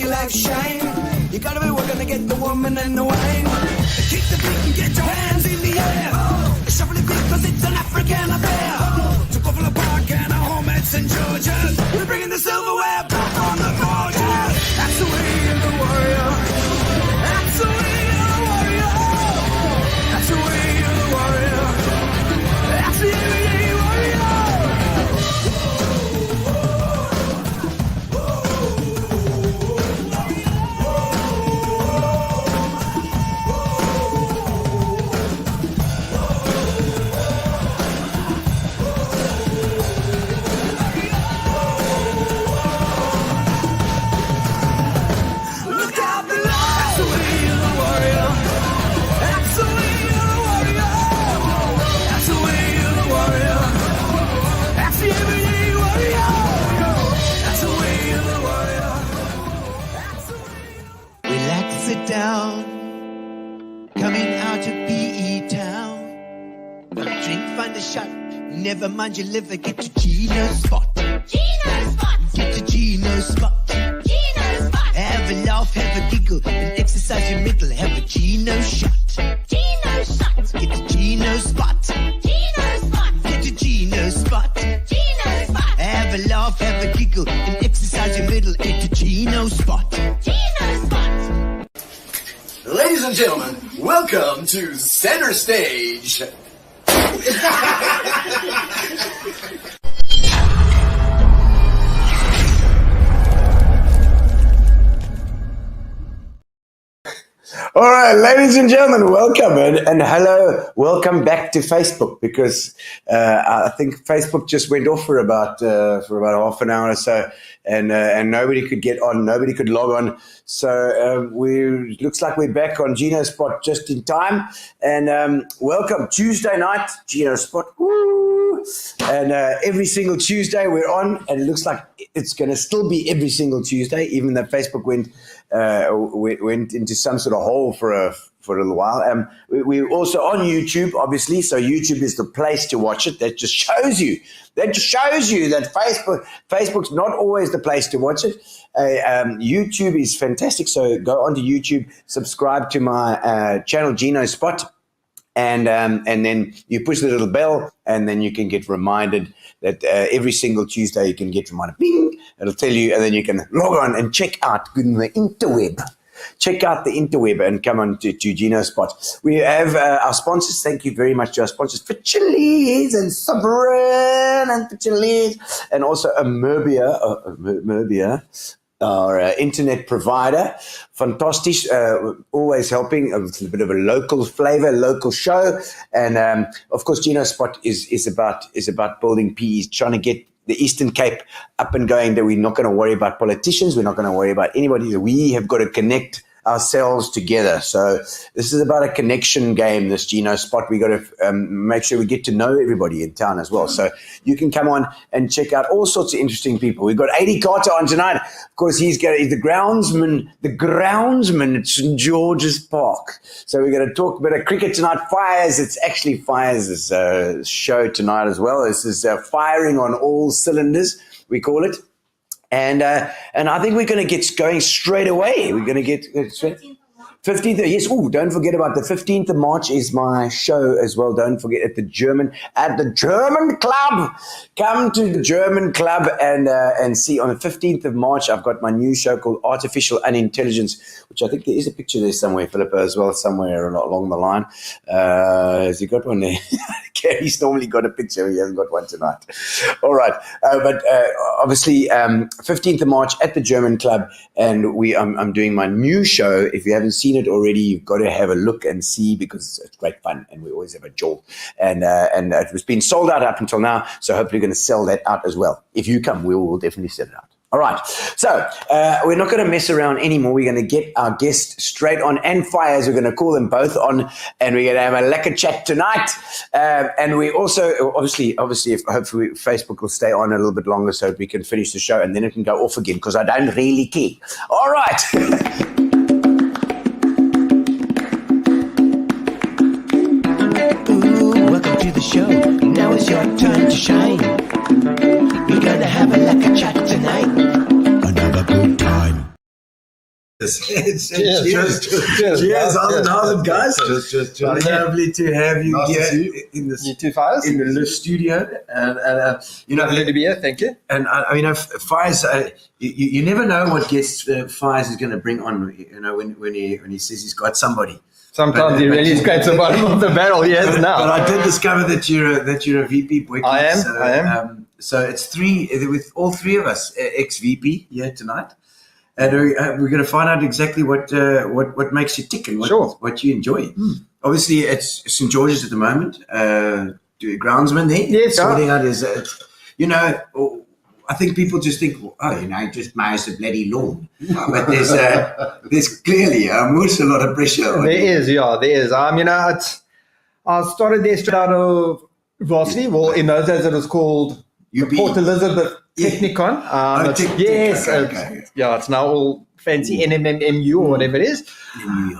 your life shine. You gotta be working to get the woman and the wine. Kick the beat and get your hands in the air. Shuffle the beat cause it's an African affair. To go for the park and our home at St. George's. We're bringing the silverware back on the gorgeous. That's the way of the warrior. That's the way of the warrior. That's the way of the warrior. That's the everyday warrior. Down, coming out of PE town. Got a drink, find a shot. Never mind your liver, get to Gino's spot. Gino spot. Get to Gino's spot. Gino spot. Have a laugh, have a giggle, and exercise your middle. Have a Gino shot. Gino shot. Get to Gino's spot. Gino spot. Get to Gino's spot. Gino spot. Have a laugh, have a giggle, and exercise your middle. Get to Gino's spot. Gino spot. Ladies and gentlemen, welcome to Center Stage. All right, ladies and gentlemen, welcome and hello, welcome back to Facebook, because I think Facebook just went off for about half an hour or so, and nobody could get on, nobody could log on. So looks like we're back on Gino Spot just in time, and welcome Tuesday night, Gino Spot. Woo! And every single Tuesday we're on, and it looks like it's going to still be every single Tuesday, even though Facebook went into some sort of hole for a little while. We're also on YouTube, obviously, so YouTube is the place to watch it. That just shows you that Facebook's not always the place to watch it. YouTube is fantastic, so go onto YouTube, subscribe to my channel Gino Spot, and then you push the little bell, and then you can get reminded that every single Tuesday you can get reminded. Bing! It'll tell you, and then you can log on and check out the interweb. Check out the interweb and come on to Gino Spot. We have our sponsors. Thank you very much to our sponsors, Fitchelees and Vuuren and Fitchelees, and also Merbia, our internet provider. Fantastic, always helping with a bit of a local flavor, local show. And of course, Gino Spot is about building PEs, trying to get the Eastern Cape up and going, that we're not going to worry about politicians. We're not going to worry about anybody. We have got to connect ourselves together. So this is about a connection game, this Gino Spot. We got to make sure we get to know everybody in town as well. So you can come on and check out all sorts of interesting people. We've got Adi Carter on tonight. Of course, he's the groundsman at St. George's Park. So we're going to talk a bit of cricket tonight. Fires, it's actually Fires' show tonight as well. This is firing on all cylinders, we call it. And I think we're going to get going straight away. We're going to get straight. 15th, yes. Oh, don't forget about the 15th of March is my show as well. Don't forget at the German Club. Come to the German Club and see on the 15th of March. I've got my new show called Artificial Unintelligence, which I think there is a picture there somewhere, Philippa, as well, somewhere along the line. Has he got one there? Gary's normally got a picture. He hasn't got one tonight. All right. But obviously, 15th of March at the German Club, and I'm doing my new show. If you haven't seen it already, you've got to have a look and see, because it's great fun, and we always have a jolt. And it was been sold out up until now, so hopefully we're going to sell that out as well. If you come, we'll definitely sell it out. All right, so we're not going to mess around anymore. We're going to get our guests straight on, and Fires. We're going to call them both on, and we're going to have a lekker chat tonight. And we also, obviously, if hopefully Facebook will stay on a little bit longer so we can finish the show, and then it can go off again, because I don't really care. All right. Welcome to the show. Now it's your time to shine. We're gonna have a lekker chat tonight. Another good time. Cheers. Cheers. How's it, guys? Cheers. Lovely to have you Nice to see here you. in You too, Fires. the live studio. And Lovely to be here. Thank you. And Fires, you never know what guest Fires is going to bring on. When he says he's got somebody. Sometimes he really scrapes the bottom of the barrel. Yes, But now. I did discover that you're a VP. Boyki. I am. So, I am. So it's three with all three of us ex-VP here tonight. And we're going to find out exactly what makes you tick and what you enjoy. Obviously, it's St. George's at the moment. Groundsman there. Yes, sorting out his. I think people just think, he just mows the bloody lawn. But there's clearly also a lot of pressure. On There you. is. I started there straight out of varsity. Well, in those days it was called the UP. Port Elizabeth Technicon. Yes. Okay. It's now all fancy NMMU or whatever it is. And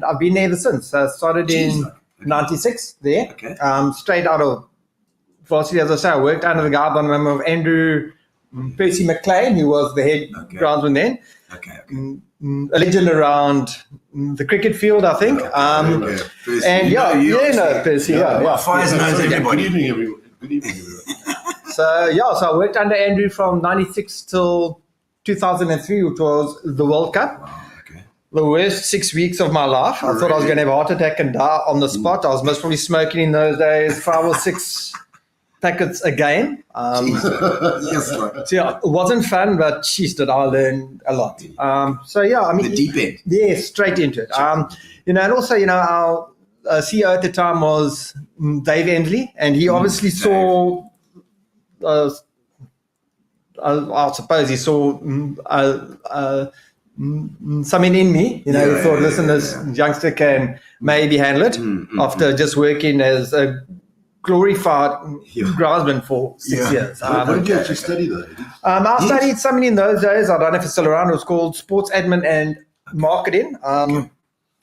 I've been there ever since. I started in 96 there. Okay. Straight out of varsity, as I say. I worked under the guy by the name of Andrew Percy McLean, who was the head groundsman then. Okay. A legend around the cricket field, I think. Percy, Percy. Fires knows Good everybody. evening, everyone. So I worked under Andrew from 96 till 2003, which was the World Cup. Wow, okay. The worst 6 weeks of my life. I thought I was going to have a heart attack and die on the spot. I was most probably smoking in those days 5 or 6 packets a game. Yes, right. It wasn't fun, but did I learn a lot. The deep end. Yeah, straight into it. And also, our CEO at the time was Dave Endley, and he obviously saw, I suppose he saw something in me. He thought, listen, this youngster can maybe handle it after just working as a glorified groundsman for 6 years. What did you actually study though? I studied something in those days. I don't know if it's still around. It was called sports admin and marketing.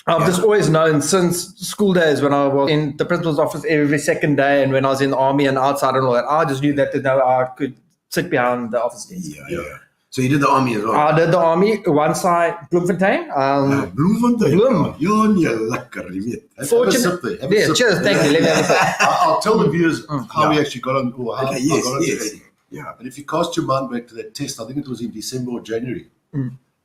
I've just always known since school days when I was in the principal's office every second day, and when I was in the army and outside and all that, I just knew that I could sit behind the office desk. Yeah. So you did the army as well? I did the army once Bloemfontein. Bloemfontein. You're lekker, you weet. Have a sip there. Have a sip. Cheers. Thank you. Let me have a sip. I'll tell the viewers how we actually got on, or how I got on Yes. to it. And if you cast your mind back to that test, I think it was in December or January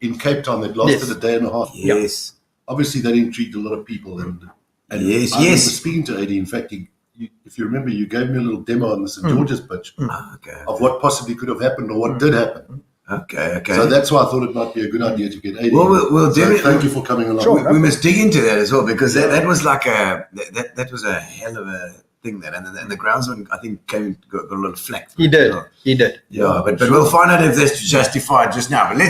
in Cape Town that lasted a day and a half. Yes. Obviously, that intrigued a lot of people. And Yes. I remember speaking to AD. In fact, if you remember, you gave me a little demo on the St. George's pitch of what possibly could have happened or what did happen. Okay. So that's why I thought it might be a good idea to get AD. We'll do it. Thank you for coming along. Sure. We must dig into that as well, because that was like that was a hell of a thing. That and the groundsman, I think, got a lot of flack. He did. Yeah, but we'll find out if that's justified just now. But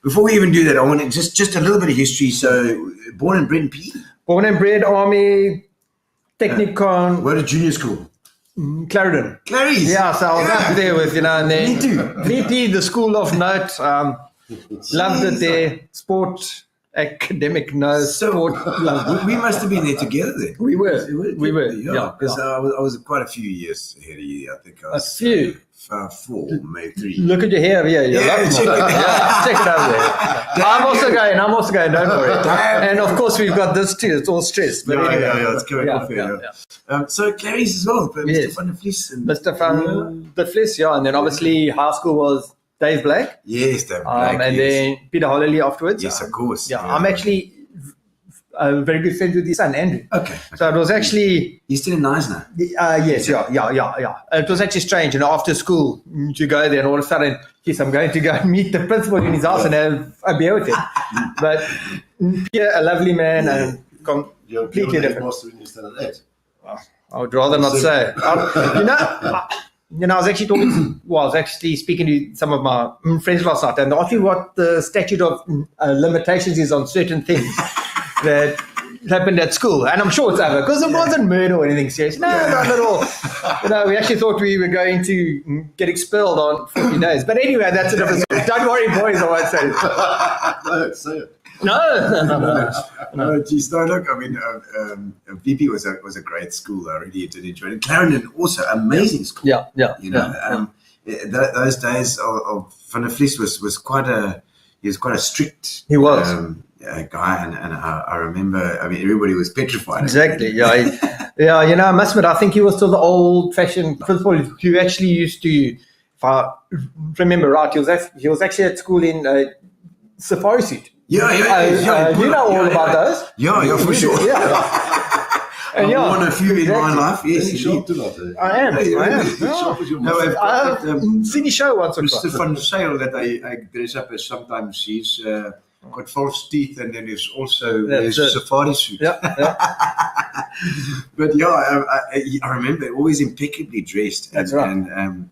before we even do that, I want to just a little bit of history. So, born and bred in PE? Born and bred, Army, Technicon, What a junior school? Clarendon. Clarice. Yeah, so I was up there with, and then Me too. VP, the school of note. Loved it there. Sport, academic, sport. We must have been there together then. We were. Yeah, because I was quite a few years ahead of you. I think I was A few. 4, maybe 3. Look at your hair. Yeah, check it out. check it out there. I'm also going. Don't worry. And of course, we've got this too. It's all stress. But anyway, it's coming off here. So Clarice as well, but Yes. Mr. Van der Vlies. Mr. Van der Vlies, and then obviously high school was Dave Black. Yes, Dave Black. And then Peter Holloway afterwards. Yes, of course. Yeah, I'm actually very good friends with his son, Andrew. Okay. So it was actually... He's still in Neisner. Yes, yeah. It was actually strange, after school, to go there and all of a sudden, I'm going to go and meet the principal in his house and have a beer with him. But Peter, a lovely man and completely different. I would rather not say. I was actually speaking to some of my friends last night, and they asked me what the statute of limitations is on certain things that happened at school. And I'm sure it's over, because it wasn't murder or anything serious. No, not at all. We actually thought we were going to get expelled on 40 days. But anyway, that's a different story. Don't worry, boys, I won't say it. No, say it. No, geez, no, look, I mean, VP was a great school. I really did enjoy it. Clarendon also, amazing school. Yeah. Those days of Van der Vlies was quite a, he was quite a strict. He was. Guy, and I remember. I mean, everybody was petrified. Exactly. Yeah. I must admit, I think he was still the old-fashioned principal who actually used to, if I remember right, he was actually at school in a safari suit. Yeah. You know all about those. Yeah, for sure. Yeah. And I've worn a few in my life. Yes, Any shop tonight, eh? I am. Shop is your No, mother. I've seen his show once or Mr. twice. Van Sale that I dress up as sometimes. He's got false teeth, and then there's also That's his it. safari suit. Yeah. But I remember always impeccably dressed. That's right.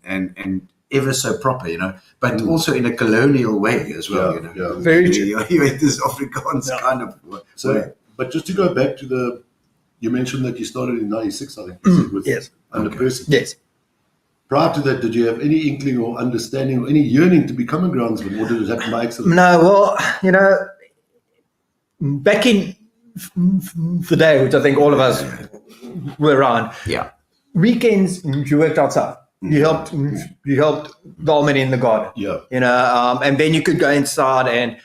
And ever so proper, but also in a colonial way as well. Yeah. Very true. You had this Afrikaans kind of way. So, but just to go back to you mentioned that you started in 96, I think, you said, with Yes. under Percy. Yes. Prior to that, did you have any inkling or understanding or any yearning to become a groundsman, or did it happen by accident? No, well, back in the day, which I think all of us were around, Yeah. weekends you worked outside. You helped the old man in the garden. Yeah. And then you could go inside, and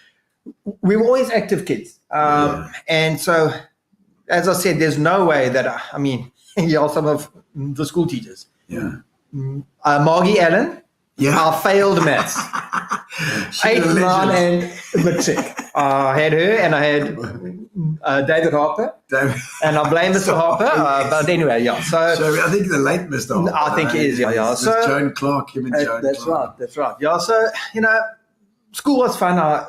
we were always active kids. And so, as I said, there's no way that some of the school teachers. Yeah. Margie Allen, Yeah. I failed maths. 8, 9, and matric. I had her, and I had David Harper, and I blame Mr. Harper. But anyway, yeah. So I think the late Mr. Harper. I think he is, yeah. It's So Joan Clark, him and Joan that's Clark. right. Yeah. So school was fun. I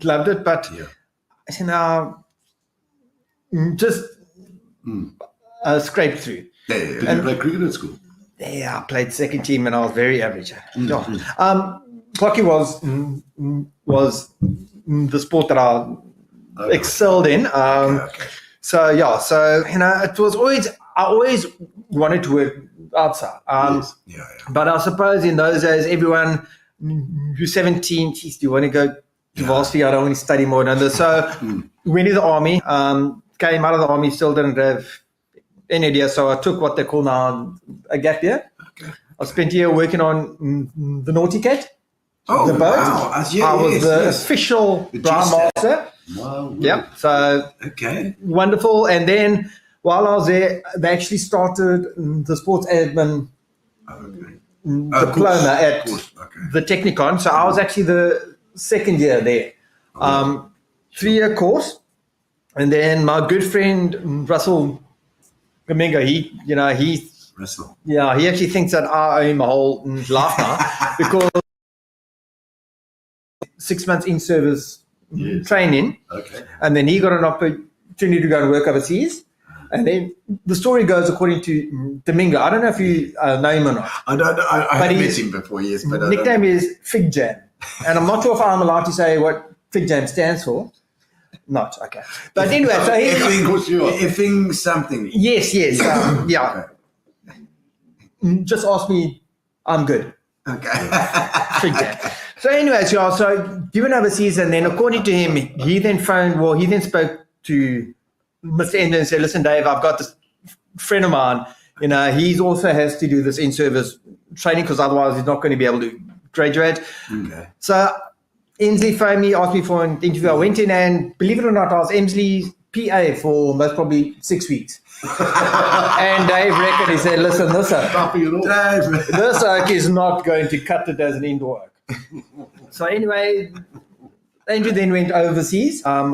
loved it, but just scraped through. Did you play cricket at school? Yeah, I played second team, and I was very average. Hockey was the sport that I excelled in. So it was always, I always wanted to work outside. But I suppose in those days, everyone, you're 17, geez, do you want to go to varsity? I don't want to study more than this. So went to the army, came out of the army, still didn't have any idea. So I took what they call now a gap year. Okay. I spent a year working on the Naughty Cat. Oh, the boat. wow. I was the official brown master. Wow. Yeah. So Okay. wonderful. And then while I was there, they actually started the sports admin diploma at the Technicon. So I was actually the second year there. 3-year course. And then my good friend Russell Domingo, he Russell. Yeah, he actually thinks that I owe him a whole life now because 6 months in service training, and then he got an opportunity to go and work overseas. And then the story goes according to Domingo. I don't know if you know him or not. I don't know. I haven't met him before, yes, but nickname is Fig Jam, and I'm not sure if I'm allowed to say what Fig Jam stands for. Not okay, but anyway, so effing something. Yes, yeah. Okay. Just ask me, I'm good. Okay. So anyway, so given overseas, and then according to him, he then spoke to Mr. Ender and said, listen, Dave, I've got this friend of mine, he also has to do this in-service training because otherwise he's not going to be able to graduate. Okay. So Emsley phoned me, asked me for an interview. I went in, and believe it or not, I was Emsley's PA for most probably 6 weeks. And Dave reckoned, he said, listen, this oak is not going to cut it as an indoor oak. So anyway, Andrew then went overseas on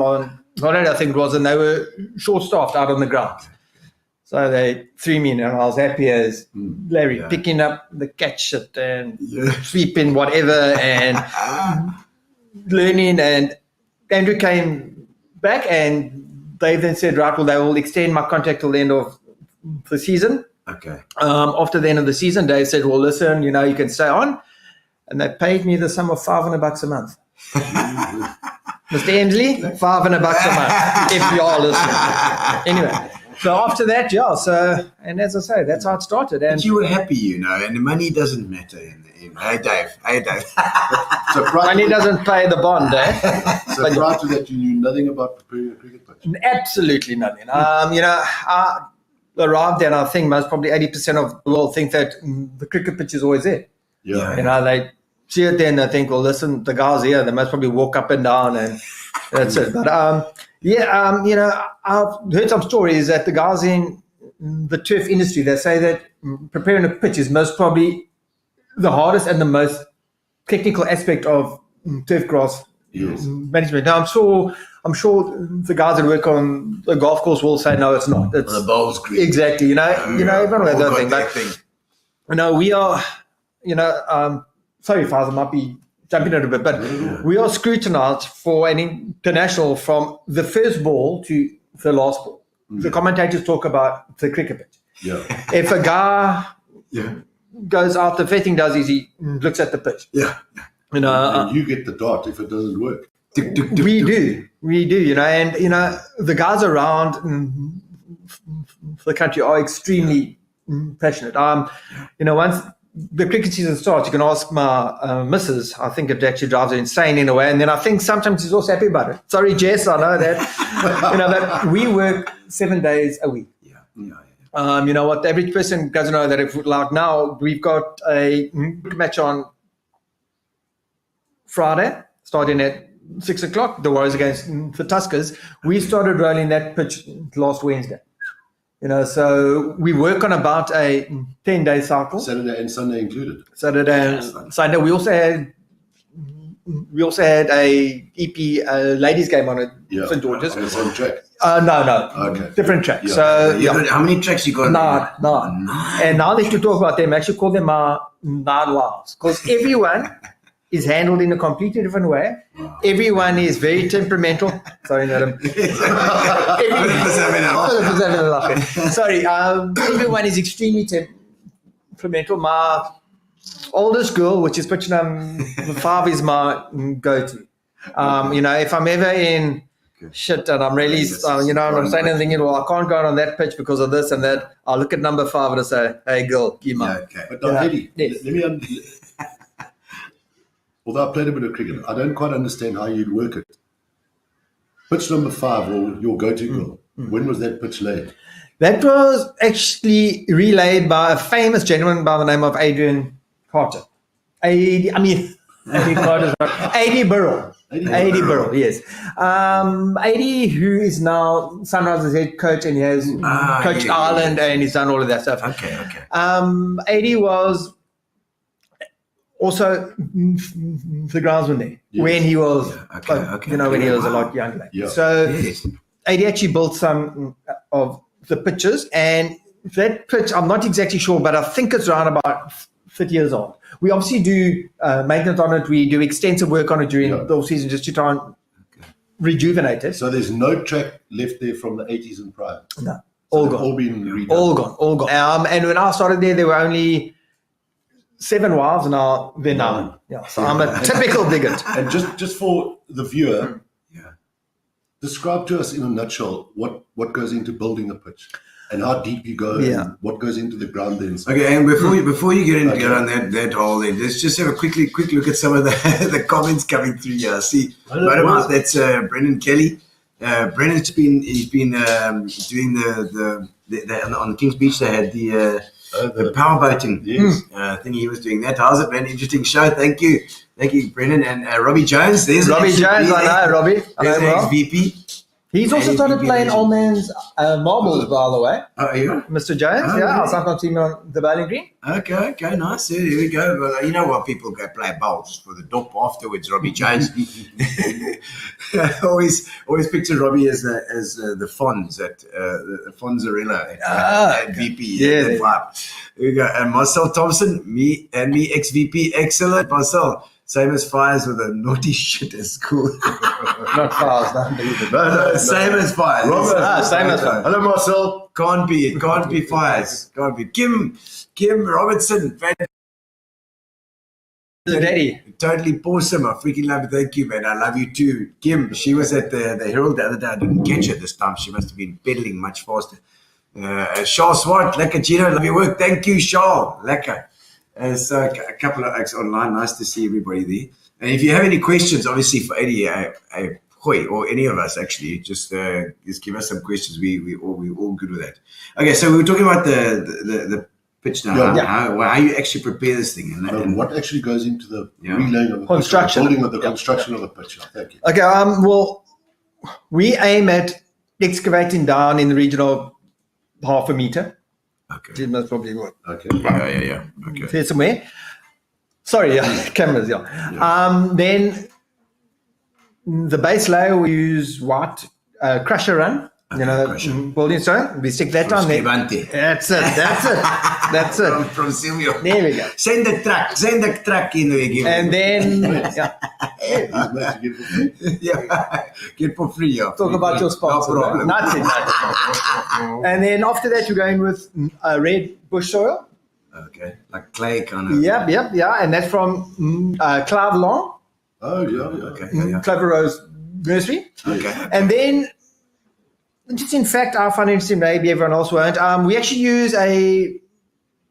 holiday, I think it was, and they were short-staffed out on the ground. So they threw me in, and I was happy as Larry, picking up the catch shit and sweeping whatever and learning. And Andrew came back, and they then said, right, well, they will extend my contract till the end of the season. Okay. After the end of the season, Dave said, well, listen, you can stay on. And they paid me the sum of $500 a month. Mr. Emsley, $500 a month, if you are listening. Anyway, so after that, and as I say, that's how it started. And But you were happy, and the money doesn't matter. Hey, Dave. So money doesn't pay the bond, eh? So prior to that, you knew nothing about preparing a cricket pitch? Absolutely nothing. I arrived there, and I think most probably 80% of the world think that the cricket pitch is always there. Yeah. see it there and they think, well, listen, the guys here, they must probably walk up and down and that's it. But I've heard some stories that the guys in the turf industry, they say that preparing a pitch is most probably the hardest and the most technical aspect of turf grass management. Now, I'm sure the guys that work on the golf course will say, no, it's not. It's the bowls green. Exactly. Everyone has that thing. But we are, sorry, Fazer, might be jumping a bit, but we are scrutinized for an international from the first ball to the last ball. The commentators talk about the cricket pitch. Yeah. If a guy goes out, the first thing does is he looks at the pitch. Yeah. And you get the dot if it doesn't work. We do, and the guys around the country are extremely passionate. Once the cricket season starts, you can ask my missus. I think it actually drives her insane in a way, and then I think sometimes she's also happy about it. Sorry, Jess, I know that. But we work 7 days a week. What the average person doesn't know that if like now we've got a match on Friday, starting at 6 o'clock, the Warriors against the Tuskers. We started rolling that pitch last Wednesday. So we work on about a 10-day cycle. Saturday and Sunday included. Saturday and Sunday. We also had a EP ladies game on it, St. George's. On the same track. No. Okay. Different track. Yeah. So How many tracks you got? Nine. And now that you talk about them, I actually call them nine wives, because everyone is handled in a completely different way. Everyone is very temperamental. Sorry, Adam. Sorry, everyone is extremely temperamental. My oldest girl, which is pitch number 5, is my go-to. If I'm ever in shit and I'm really, I'm saying anything, well, I can't go on that pitch because of this and that, I'll look at number 5 and I'll say, hey, girl, give me. But Eddie, let me although I played a bit of cricket, I don't quite understand how you'd work it. Pitch number 5, or your go-to girl, when was that pitch laid? That was actually relayed by a famous gentleman by the name of Adrian Carter. AD Burrell. AD Burrell, yes. AD, who is now Sunrise's head coach, and he has coached Ireland and he's done all of that stuff. Okay. AD was also the groundsman there when he was, when he was a lot younger. Yeah. So AD actually built some of the pitches, and that pitch, I'm not exactly sure, but I think it's around about 30 years old. We obviously do maintenance on it. We do extensive work on it during the off-season just to try and rejuvenate it. So there's no track left there from the 80s and prior? No. All gone. All been redone? All gone. And when I started there were only 7 wives, and now they're 9. Yeah, so I'm a typical bigot. And just for the viewer, describe to us in a nutshell what goes into building a pitch and how deep you go and what goes into the ground then. Okay, and before you get into on that hole, then let's just have a quick look at some of the comments coming through here. See, that's Brendan Kelly. Brendan's been doing the on the King's Beach. They had the power boating thing. He was doing that. How's it, man? Interesting show. Thank you, Brendan. And Robbie Jones. There's Robbie Jones. I know Robbie. There's the ex-VP. He's also started playing old man's marbles, by the way. Oh, yeah? Mr. Jones, I'll sometimes see him on the bowling green. Okay, nice. Yeah, here we go. Well, you know what? People go play bowls for the dop afterwards, Robbie Jones. always picture Robbie as the Fonz at the Fonzarella at VP. Yeah. Vibe. Here we go. And Marcel Thompson, me, ex-VP. Excellent, Marcel. Same as Fires with a naughty shit at school. Not Fires, no, same as Fires. Same as Fires. Hello, Marcel. Can't be Fires. Can't be. Kim Robertson. Daddy. Totally awesome. I freaking love it. Thank you, man. I love you too. Kim, she was at the Herald the other day. I didn't catch her this time. She must have been pedaling much faster. Charles Swart, lekker Gino. Love your work. Thank you, Charles. Lekker. So a couple of acts online. Nice to see everybody there. And if you have any questions, obviously for Eddie, or any of us actually, just give us some questions. We all good with that. Okay, so we were talking about the pitch now. Yeah. How you actually prepare this thing? And What actually goes into the Yeah. relaying of the Construction. pitch, the building of the construction of the pitch? Thank you. Okay. Well, we aim at excavating down in the region of 0.5 meter. Okay. That's probably what. Okay. Yeah. Okay. Here somewhere. Sorry, cameras. Yeah. Then the base layer we use white crusher run. Crusher. Building stone. We stick that on there. Levante. That's it. From Silvio. There we go. Send the truck in there. Give And then yeah, He's meant to give it- yeah, get for free. Yeah. talk about your sponsor. No problem. Nothing. And then after that, you're going with red bush soil. Okay, like clay kind of. Yep. And that's from Clive Long, Oh, yeah. Okay. Yeah. Clover Rose Nursery. Okay. And then, just in fact, I find it interesting, maybe everyone else won't. We actually use a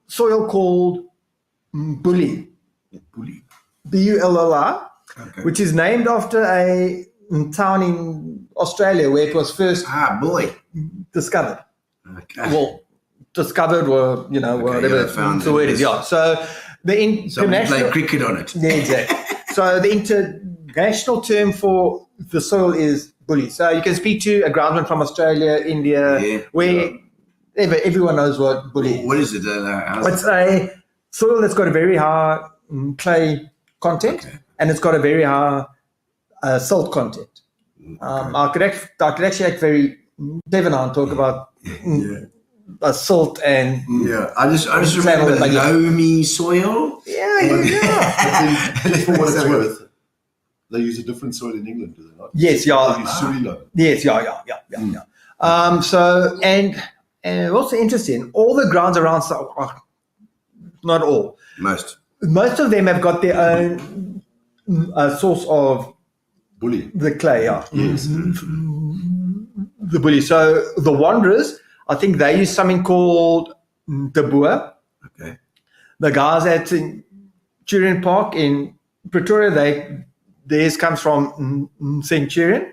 soil called Bully, Bully. Bulli, Okay. which is named after a town in Australia where it was first Boy. discovered. Okay. Well, discovered or, whatever yeah, found the word is. Yeah. So the Somebody international... played cricket on it. Yeah, exactly. So the international term for the soil is bully. So you can speak to a groundsman from Australia, India, where everyone knows what bully is. What is it? It's a soil that's got a very high clay content, and it's got a very high salt content. I could actually act very Devon and talk about salt and I just remember the loamy soil. For what it's worth, they use a different soil in England, do they not? Yes, They use Suriname. Yes, yeah. So and also interesting, all the grounds around, not all, most of them have got their own source of Bully. the clay. Yeah. Yes. The bully. So the Wanderers, I think they use something called the Boer. Okay. The guys at Centurion Park in Pretoria, theirs comes from Centurion. Okay.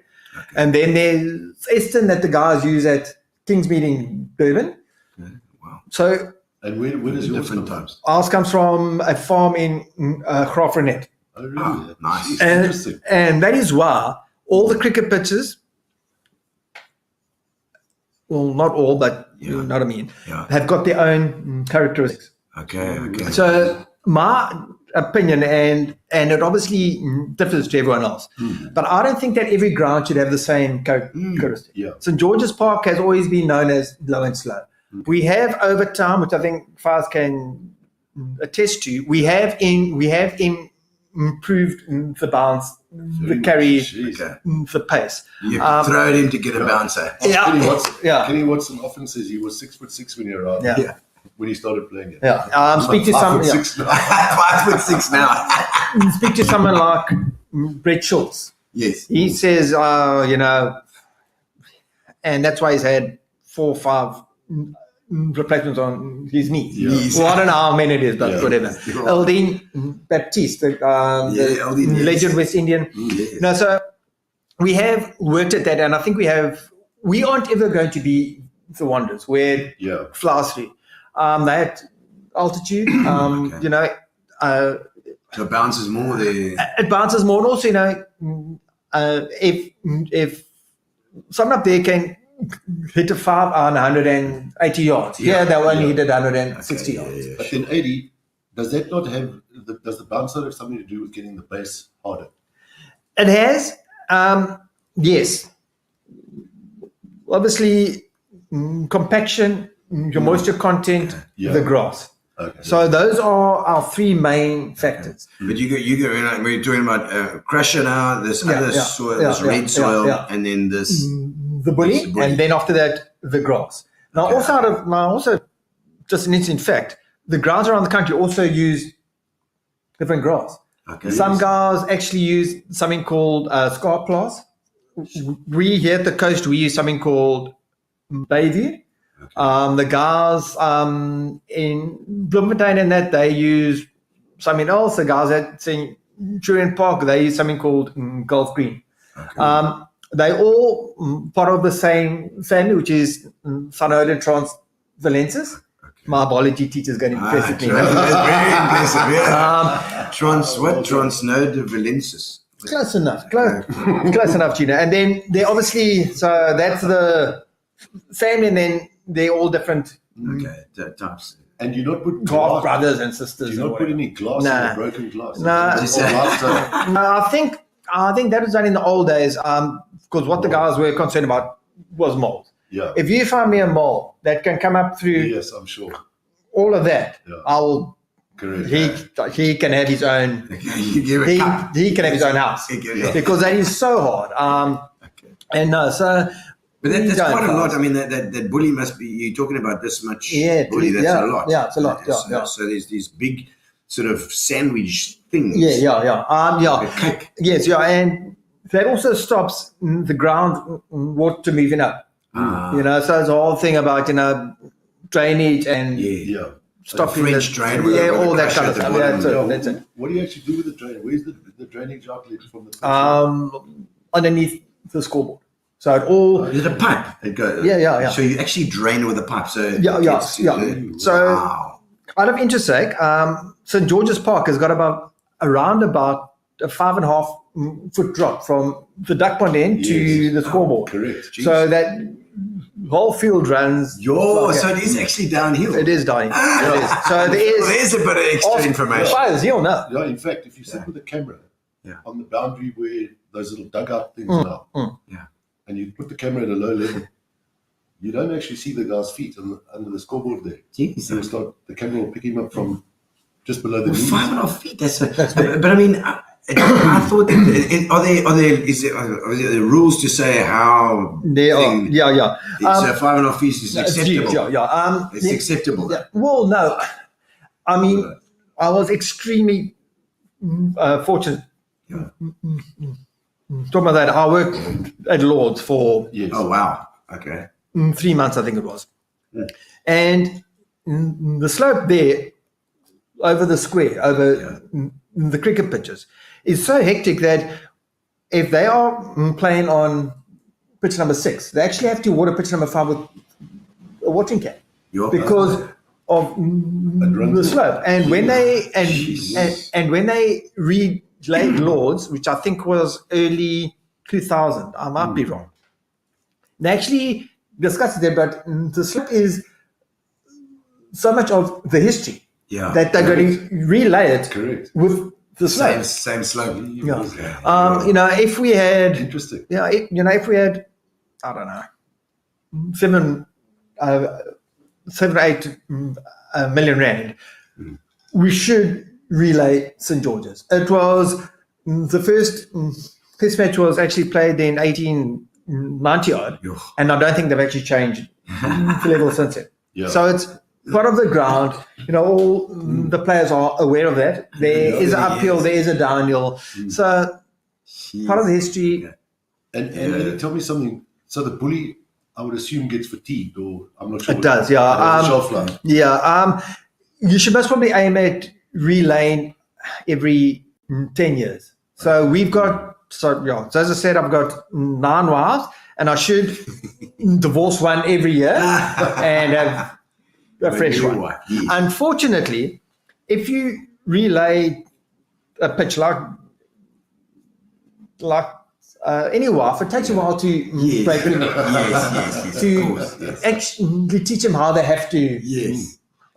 And then there's Eston that the guys use at Kingsmead in Durban. Okay. Wow. So, And where does yours different come from? times. ours comes from a farm in Graafrenet. Oh, really? Nice. Interesting. And that is why all the cricket pitches, well, not all, but you know what I mean, have got their own characteristics. Okay. So my opinion, and it obviously differs to everyone else, but I don't think that every ground should have the same characteristic. Yeah. St. George's Park has always been known as low and slow. We have over time, which I think Faz can attest to, we have improved the bounce, the carry, the pace. You throw it in to get a bouncer. Kenny Watson often says he was 6'6" when he arrived. Yeah. When he started playing it. Speak to some. 5'6" now. 5'6" now. Speak to someone like Brett Schultz. Yes. He says, and that's why he's had 4 or 5 replacements on his knees. Yes. Well, I don't know how many it is, but whatever. Eldine Baptiste, the legend West Indian. Yes. So we have worked at that, and I think we aren't ever going to be the Wanderers where flies through. They had altitude, So it bounces more there. it bounces more, and also, if someone up there can hit a 5 on 180 yards, they'll only hit it 160 yards. But in 80, does that not have, does the bouncer have something to do with getting the base harder? It has, yes. Obviously, compaction, your moisture content, the grass. Okay. So those are our 3 main factors. But we're talking about crusher now, this other soil, this red soil, and then this... The bully, and then after that, the grass. Now, also, just an interesting fact, the grounds around the country also use different grass. Okay. Some guys actually use something called scarp glass. We here at the coast, we use something called Bayview. The guys in Bloemfontein and that, they use something else. The guys at Centurion Park, they use something called Gulf Green. Okay. They all part of the same family, which is Synodontrons valensis. My biology teacher's going to be impressed with me. Very impressive. Yeah. Transnode valensis. Close enough. Close enough, Gino. And then they obviously, so that's the family, and then they're all different Types. And you not put half glass, brothers and sisters. do you and not put whatever. any glass Nah. in the broken glass? Nah. It's all glass, so- No, I think that was done in the old days, because what the guys were concerned about was mold. Yeah. If you find me a mole that can come up through Yes, I'm sure. all of that, Yeah. I'll. Correct. He can have his own. You give a cup. He can have his own house Yeah. because that is so hard. And no, so. But that's Going quite a lot. fast. I mean, that bully must be, you're talking about this much Yeah, bully, that's yeah, a lot. yeah, it's a lot, yeah, so, yeah. so there's these big sort of sandwich things. Yeah. Like a cake. Yes, yeah, and that also stops the ground water moving up. You know, so it's a whole thing about drainage and Yeah. stopping French the drain with all a that crusher kind of at stuff. the Yeah, bottom. that's it. What do you actually do with the drain? Where's the drainage outlet from the pitch? Underneath the scoreboard. So it all. Is it a pipe? It goes, Yeah. So you actually drain with a pipe. So it Yeah. gets- So wow. out of interest sake, St. George's Park has got around about a 5.5 foot drop from the duck pond end to Yes. the scoreboard. Correct. So that whole field runs. like So that. it is actually downhill. It is dying. It is. So there is. There's a bit of extra information. Players, you'll know. Yeah, in fact, if you sit with a camera Yeah. on the boundary where those little dugout things are, Yeah. and you put the camera at a low level, you don't actually see the guy's feet under the scoreboard there. Jeez. So the camera will pick him up from just below the Well, knees. 5.5 feet. But I mean, I thought that, are there rules to say how? There are. Yeah. So 5.5 feet is It's acceptable. huge, yeah. It's acceptable. Yeah. Well, no. I mean, I was extremely fortunate. Yeah. Talking about that, I worked at Lord's for Yes. Oh wow. Okay. 3 months, I think it was. And the slope there over the square, over the cricket pitches, is so hectic that if they are playing on pitch number 6, they actually have to water pitch number 5 with a watering can because of the slope. And when they and when they relayed Lords, which I think was early 2000, I might be wrong. They actually discussed it, but the slope is so much of the history that they're going to relay it Correct. with the slope. Same slope. Yeah. Okay. If we had, Interesting. if we had, I don't know, 7 or 8 million rand, we should relay St. George's. It was the first test match was actually played in 1890 odd, and I don't think they've actually changed the level since then. Yeah. So it's part of the ground. All the players are aware of that. There is an uphill, there is a downhill. So part of the history. And tell me something. So the bully, I would assume, gets fatigued, or I'm not sure. It does, yeah. Shelf life. Yeah. You should most probably aim at relaying every 10 years. So we've got, so as I said, I've got 9 wives, and I should divorce one every year and have a fresh new one. one, yes. Unfortunately, if you relay a pitch like any wife, it takes a while to break it, Yes. to Of course, yes. actually teach them how they have to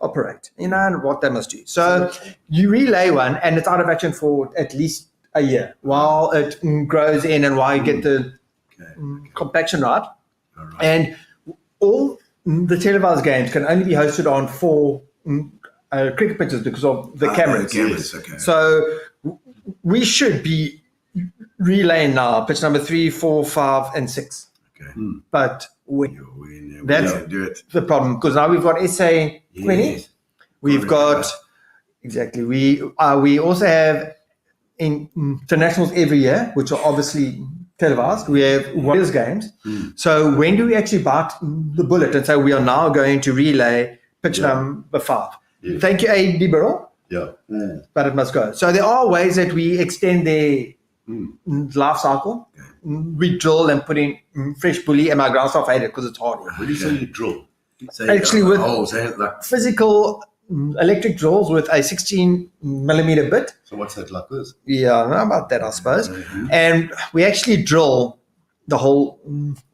operate, and what they must do. So you relay one, and it's out of action for at least a year while it grows in and while you get the compaction right. And all the televised games can only be hosted on 4 cricket pitches because of the cameras. The cameras, okay. So we should be relaying now pitch number 3, 4, 5, and 6. Okay. But that's do it. the problem, because now we've got SA 20. Yes. We've got exactly. We also have internationals every year, which are obviously televised. We have Warriors games. So when do we actually bite the bullet and say we are now going to relay pitch number 5? Yes. Thank you, A.D. Burrell, Yeah. but it must go. So there are ways that we extend their life cycle. We drill and put in fresh bully, and my ground staff hate it because it's hard. When you say you drill, So Actually, with physical electric drills with a 16 millimeter bit. So what's that like this? Yeah, about that, I suppose. And we actually drill the whole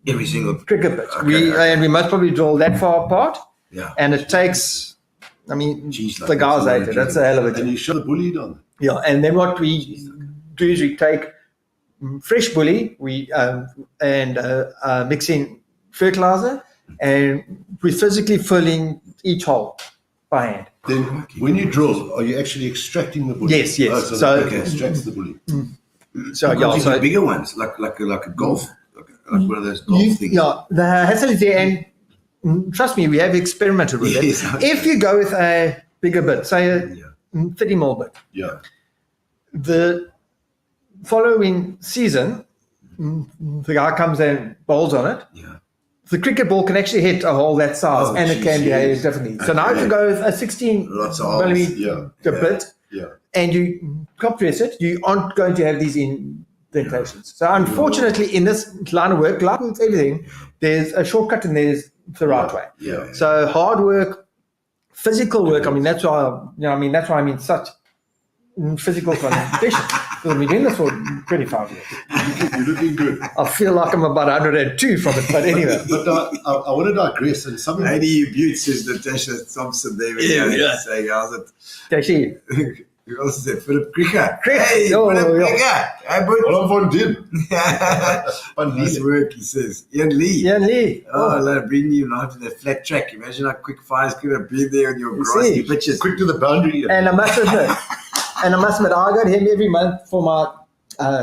every single cricket bit. Okay. And we must probably drill that far apart. Yeah. And it takes, I mean, Jeez, like the guys that's hate it. That's a hell of a And job. you shove the bully down. Yeah. And then what we do is we take fresh bully, mix in fertilizer, and we're physically filling each hole by hand. Then when you drill, are you actually extracting the bully? Yes, yes. So, So- that extracts the bully. So, yeah, so bigger ones, like a golf, like one of those golf things. Yeah, the hassle is there, and trust me, we have experimented with Yes, it. okay. If you go with a bigger bit, say a 30 mil bit, Yeah. the following season, the guy comes and bowls on it. Yeah. The cricket ball can actually hit a hole that size, Oh, and it can geez, behave yes. differently. So now if you go with a 16 Lots of holes. millimeter bit, Yeah. and you compress it, you aren't going to have these indentations. So unfortunately, in this line of work, like with everything, there's a shortcut and there's the right way. Yeah. So hard work, physical work. I mean, that's why I'm in such physical condition. Because I've been doing this for 25 years. You're looking good. I feel like I'm about 102 from it, but anyway. But I want to digress. And some of Lady you beaut, says Natasha Thompson there. Saying, how's it? Actually, Who else is there? Philip Cricker. Crick. Hey, Oh, Philip yeah. Cricker. Hey, boy. What I'm going to do. Nice work, he says. Ian Lee. Ian Lee. Oh, like bringing you now to the flat track. Imagine how quick fires could have been there on your You grassy see. pitches. Quick to the boundary. And I must admit, I got him every month for my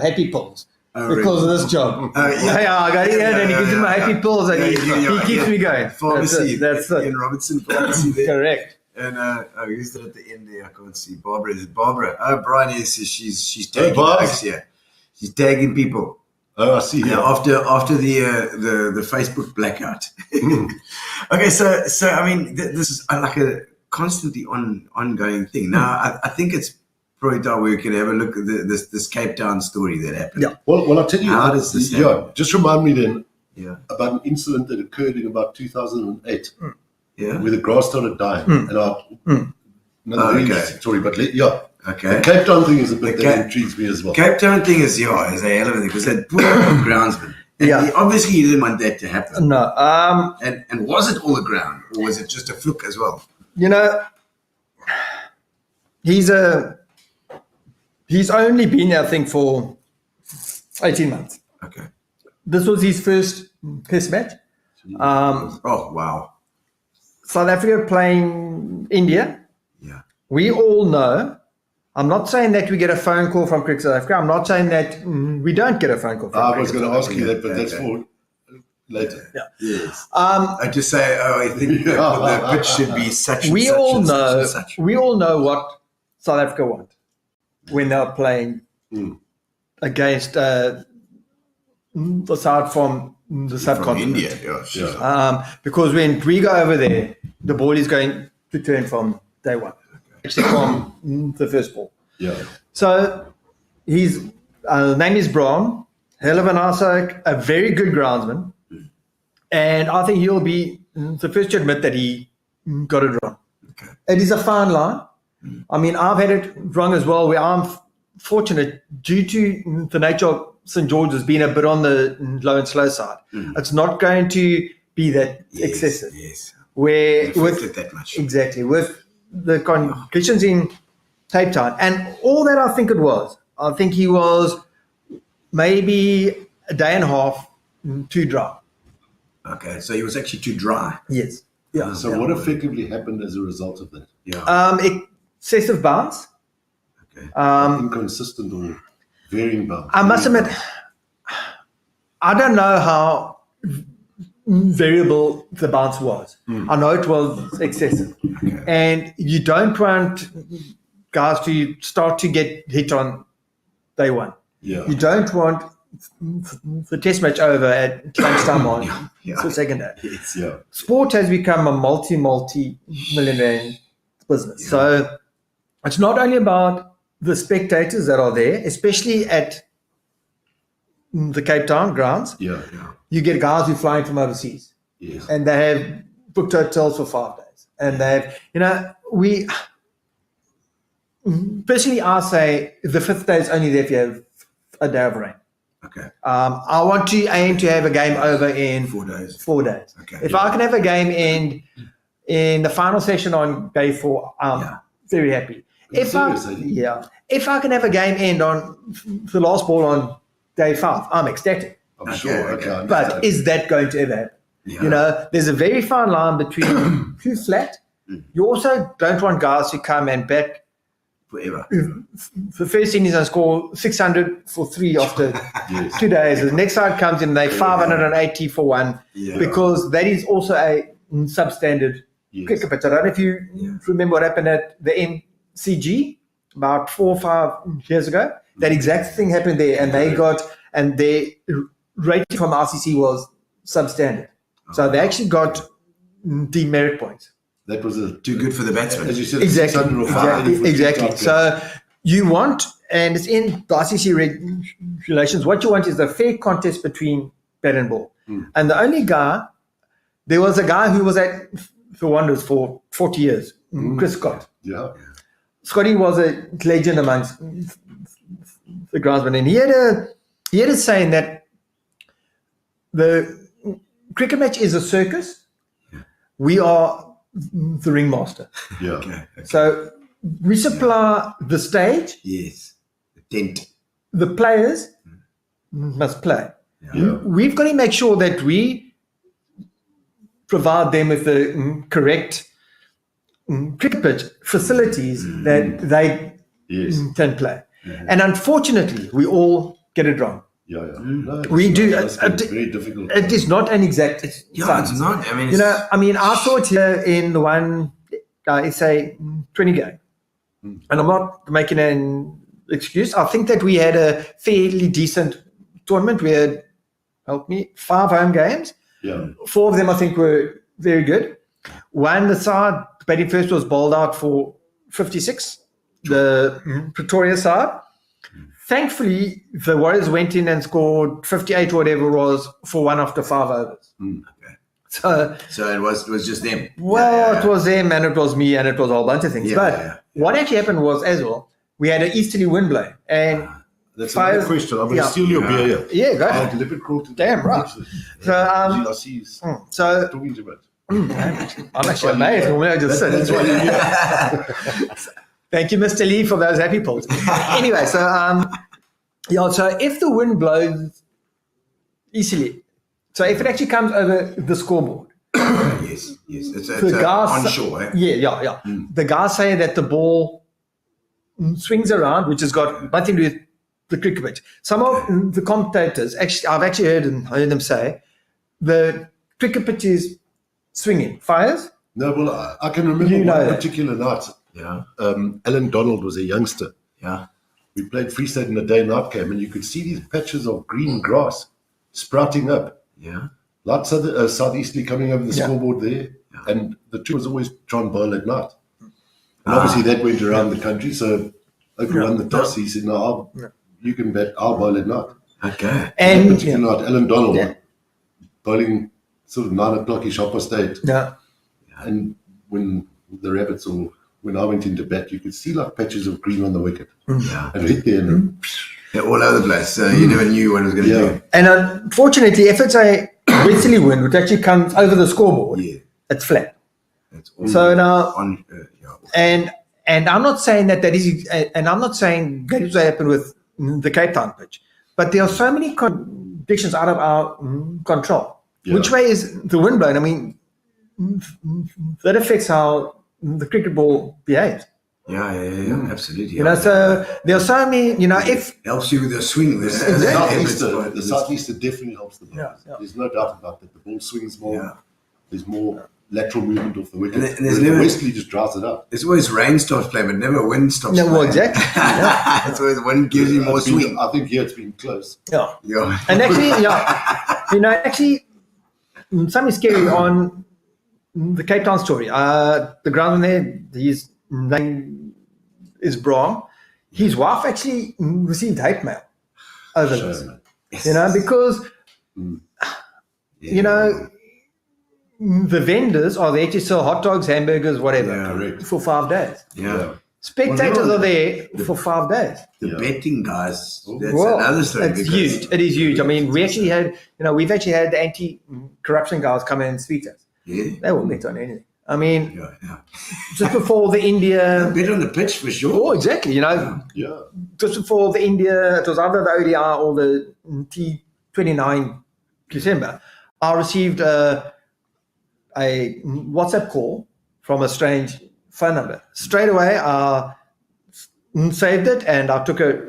happy pills. Oh, Because really? of this job. Yeah. I got him and he gives me my happy pills and he keeps me going. Pharmacy. That's it. In Robertson Pharmacy there. Correct. And who's that at the end there? I can't see. Barbara. Is it Barbara? Oh, Brian is. She's tagging Barbs? us here. She's tagging people. Oh, I see. Yeah, after the Facebook blackout. Okay, so I mean, this is like a constantly ongoing thing. Now, I think it's probably time we can have a look at this Cape Town story that happened. Yeah. Well, I'll tell you. How does this happen? just remind me then Yeah. about an incident that occurred in about 2008 Yeah. where the grass started dying. And another really interesting story, but Okay. The Cape Town thing is a bit The that Cape- intrigues me as well. Cape Town thing is a hell of a thing because they put up a groundsman. And Yeah. obviously, he didn't want that to happen. No. And was it all the ground, or was it just a fluke as well? You know, he's only been there, I think, for 18 months. Okay. This was his first test match. Oh wow. South Africa playing India. Yeah. We all know. I'm not saying that we get a phone call from Cricket South Africa. I'm not saying that we don't get a phone call from I Cricket was going to South ask you that, but that's Okay. for later. Yes. I just say, I think the pitch should be such. And We such all and such know. and such. We all know what South Africa want when they're playing against the side from the From subcontinent. India. Yeah. Sure. Because when we go over there, the ball is going to turn from day one, except from the first ball. Yeah. So his name is Braun, hell of an arser, a very good groundsman, and I think he'll be the first to admit that he got it wrong. Okay. It is a fine line. I mean, I've had it wrong as well, where I'm fortunate due to the nature of St. George's being a bit on the low and slow side. It's not going to be that excessive. Yes. Where Affected with that much. exactly with the conditions in Cape Town and all that, I think I think he was maybe a day and a half too dry. Okay, so he was actually too dry. Yes. Yeah. So what effectively happened as a result of that? Yeah. Excessive bounce. Okay. Inconsistent or varying bounce? I must admit, I don't know how variable the bounce was. I know it was excessive. Okay. And you don't want guys to start to get hit on day one. Yeah. You don't want the test match over at lunchtime on the second day. Yes. Yeah. Sport has become a multi-million rand business. Yeah. So it's not only about the spectators that are there, especially at the Cape Town grounds. Yeah. You get guys who fly in from overseas Yes. and they have booked hotels for 5 days. And they've, personally, I say the 5th day is only there if you have a day of rain. Okay. I want to aim to have a game over in 4 days. 4 days. Okay. If I can have a game in the final session on day 4, I'm very happy. If I can have a game end on the last ball on day 5, I'm ecstatic. I'm sure. Okay. But is that going to ever happen? Yeah. There's a very fine line between too flat. You also don't want guys who come and bat Forever. the first innings and score 600 for 3 after 2 days. The next side comes in, they 580 for 1 because that is also a substandard cricket pitch. I don't know if you remember what happened at the MCG about 4 or 5 years ago. That exact thing happened there, and their rating from RCC was substandard. So they actually got demerit points. That was Too good for the batsman. as you said, Exactly. 600 or 580 Exactly. for So you want, and it's in the ICC regulations, what you want is a fair contest between bat and ball. And the only guy, there was a guy who was at the Wanderers for 40 years, Chris Scott. Yeah. Scotty was a legend amongst the groundsmen, and he had a saying that the cricket match is a circus. We are the ringmaster. Yeah. Okay. So we supply the stage. Yes. The tent. The players must play. Yeah. We've got to make sure that we provide them with the correct cricket pitch facilities that they Yes. can play. And unfortunately, we all get it wrong. Yeah. No, We do. It's very difficult. It is not an exact Yeah, science. it's not. I mean, I saw it here in the one, it's a 20 game. And I'm not making an excuse. I think that we had a fairly decent tournament. We had, help me, 5 home games. Yeah. 4 of them, I think, were very good. One, the side batting first was bowled out for 56, the Pretoria side. Thankfully, the Warriors went in and scored 58 or whatever it was for 1 after 5 overs. So it was just them. It was them and it was me and it was a whole bunch of things. What actually happened was, as well, we had an easterly wind blowing. And That's Fires- another question. I'm going to yeah. steal your beer here. Yeah, go I ahead. had leopard crawl to Damn right. So, I see you so talking too much. I'm actually amazed. Normally I just sit. That's why you're here. Thank you, Mr. Lee, for those happy pulls. Anyway, so so if the wind blows easily, so if it actually comes over the scoreboard, Yes. It's the guys onshore. Eh? Yeah. The guys say that the ball swings around, which has got nothing to do with the cricket pitch. Some of the commentators, I've actually heard them say the cricket pitch is swinging. Fires? No, well, I can remember You know one that. particular night. Yeah. Alan Donald was a youngster. Yeah. We played Free State in a day night game, and you could see these patches of green grass sprouting up. Yeah. Lots of southeasterly coming over the Yeah. scoreboard there. And the trick was always try and bowl at night. And obviously that went around the country. So Oprah won the toss. He said, no, you can bet I'll bowl at night. Okay. And That particular night, Alan Donald Yeah. bowling sort of 9 o'clock-ish, 8:30. Yeah. And when the rabbits or when I went into bat, you could see like patches of green on the wicket. Yeah. And hit there and They're all over the place. So you never knew when it was going to yeah. And unfortunately, if it's a westerly wind, which actually comes over the scoreboard, Yeah. it's flat. It's all So now, on. and I'm not saying that is, and I'm not saying that is what happened with the Cape Town pitch, but there are so many conditions out of our control. Yeah. Which way is the wind blowing? I mean, that affects how the cricket ball behaves. Yeah. Absolutely. You know, so there are so many. You know, if helps you with the swing. The southeaster definitely helps the ball. Yeah. There's no doubt about that. The ball swings more. Yeah. There's more lateral movement off the wicket. And there's Whereas never- the westerly just drives it up. There's always rain stops playing, but never wind stops no, playing. well, exactly. Yeah. That's where the wind gives you more It's been- swing. I think here it's been close. Yeah. Yeah. And actually, you know, something scary on the Cape Town story. The groundsman there, his name is Brahm. His wife actually received hate mail over this. So, You know, because, you know, the vendors are there to sell hot dogs, hamburgers, whatever, Correct. for 5 days. Yeah. Spectators Well, are there for 5 days. The Yeah. betting guys, that's Well, another story. it's because- huge. It is huge. I mean, we've actually had the anti-corruption guys come in and speak to us. Yeah. They won't bet on anything. I mean, Yeah. just before the India. Bet on the pitch for sure. Oh, exactly. Yeah. Just before the India, it was either the ODI or the T29 December. I received a WhatsApp call from a strange phone number. Straight away, I saved it and I took a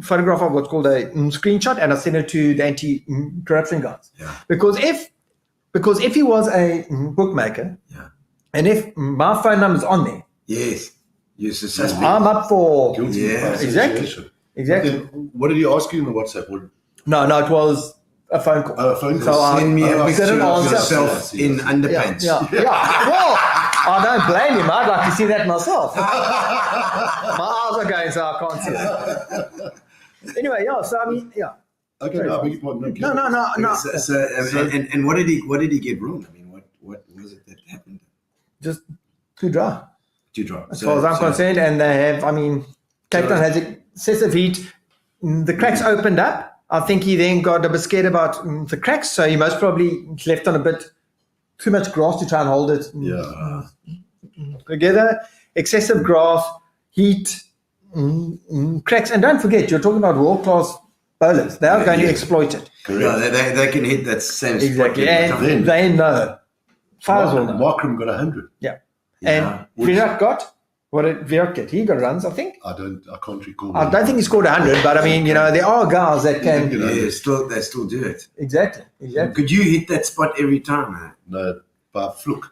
photograph of what's called a screenshot and I sent it to the anti-corruption guys. Yeah. Because if he was a bookmaker, Yeah. and if my phone number's on there, Yes. You're a suspect. I'm up for Guilty Yeah, by exactly. association. exactly. Then what did he ask you in the WhatsApp? No, it was a phone call. A phone So call. Send me a I picture didn't of answer. yourself in underpants. Yeah. Well, I don't blame him. I'd like to see that myself. My eyes are going, so I can't see it. Anyway, yeah. So I mean, yeah. Okay, no, I beg your pardon. Okay. No. And what did he get wrong? I mean, what was it that happened? Just too dry, Too dry. as far as I'm concerned. And they have. I mean, Cape Town has excessive heat. The cracks opened up. I think he then got a bit scared about the cracks, so he most probably left on a bit too much grass to try and hold it Yeah. together. Excessive grass, heat, cracks. And don't forget, you're talking about world-class bowlers. They are going to exploit it. Yeah, they can hit that same spot. Exactly. every time. And they know. Fires will know. Markram got 100. Yeah. Yeah. And Virat what did Virat get? He got runs, I think. I can't recall. I don't think he scored 100, but I mean, there are guys that can. Yeah, they still do it. Exactly. Could you hit that spot every time, man? No, by fluke.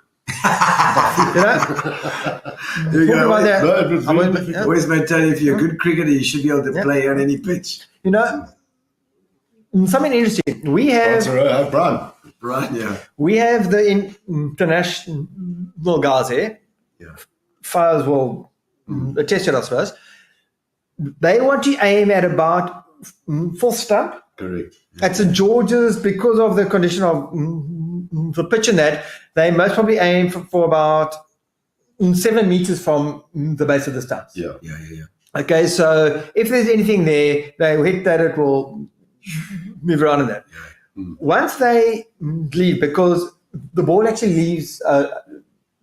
There you Talking about go. that, No, it was I very was- difficult. Always maintain if you're a good cricketer, you should be able to Yeah. play on any pitch. Something interesting. We have Brian. Right? Yeah. the international guys here. Yeah. Fires will attest to it, I suppose. They want to aim at about full stump Correct. at St George's because of the condition of the pitch and that. They most probably aim for about 7 meters from the base of the stumps. Yeah. Yeah. Okay, so if there's anything there, they will hit that, it will move around in that. Once they leave, because the ball actually leaves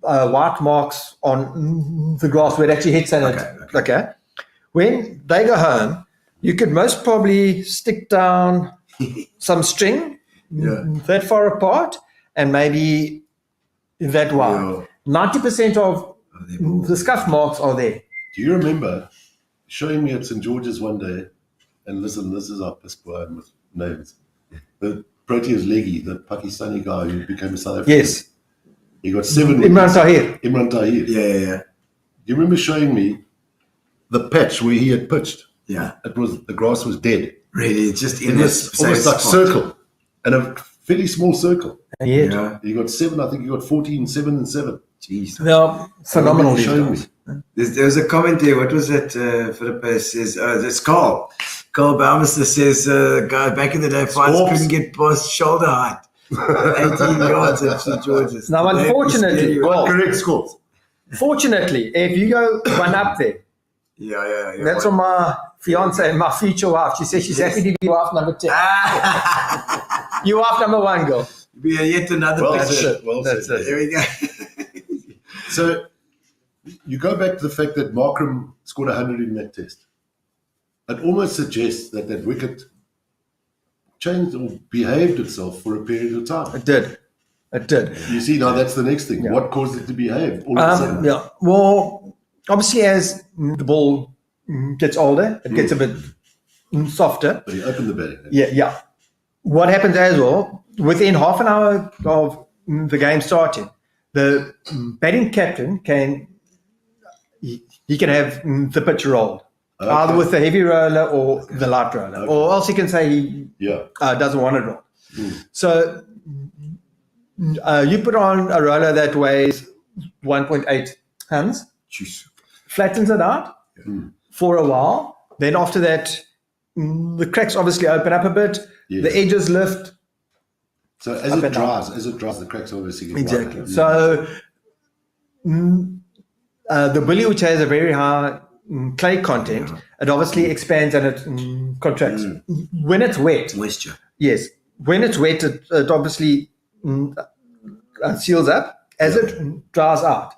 white marks on the grass where it actually hits on it. Okay. When they go home, you could most probably stick down some string that far apart and maybe that wide. 90% of the scuff marks are there. Do you remember showing me at St George's one day? And listen, this is our piss boy with names. The Proteas leggy, the Pakistani guy who became a South African. Yes. He got 7 Imran wickets. Tahir. Imran Tahir. Yeah. Do you remember showing me the patch where he had pitched? Yeah. The grass was dead. Really, it's just in It this was almost like circle, and a fairly small circle. Yeah. Yeah. He got 7. I think he got 14, 7 and 7. Jeez. They're phenomenal. He showed me. There was a comment there. What was that? Philippa says, it's Carl. Carl Baumeister says, guy back in the day, fighters Sports. couldn't get past shoulder height. 18 yards at St. George's. Now, unfortunately, Correct score. Fortunately, if you go one up there, Yeah. that's what my fiance, my future wife, she says she's happy to be wife number 10. You wife number 1, girl. Be yet another Well picture. said. Well That's said. it. There we go. So you go back to the fact that Markram scored 100 in that test. It almost suggests that wicket changed or behaved itself for a period of time. It did. You see, now that's the next thing. Yeah. What caused it to behave? All of a sudden. Yeah. Well, obviously, as the ball gets older, it gets a bit softer. But he opened the batting. Yeah. What happens as well, within half an hour of the game starting, the batting captain can have the pitch rolled, either with the heavy roller or the light roller, or else he can say he doesn't want it rolled. So you put on a roller that weighs 1.8 tons, Jeez. flattens it out for a while. Then after that, the cracks obviously open up a bit. Yes. The edges lift. So as Up it and down. dries, the cracks obviously get Exactly. wider. So the billy, which has a very high clay content, it obviously expands and it contracts. When it's wet, Moisture. yes, when it's wet, it obviously seals up. As it dries out,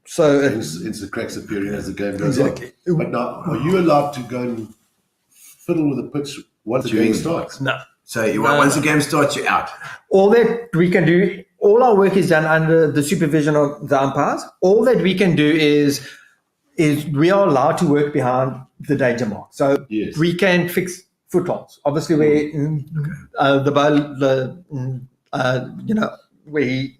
so Hence the cracks appearing as the game goes on. But now, are you allowed to go and fiddle with the pitch once the game starts? no. So once the game starts, you're out. All that we can do, all our work is done under the supervision of the umpires. All that we can do is we are allowed to work behind the danger mark. So Yes. we can fix footholds. Obviously, where the ball, where he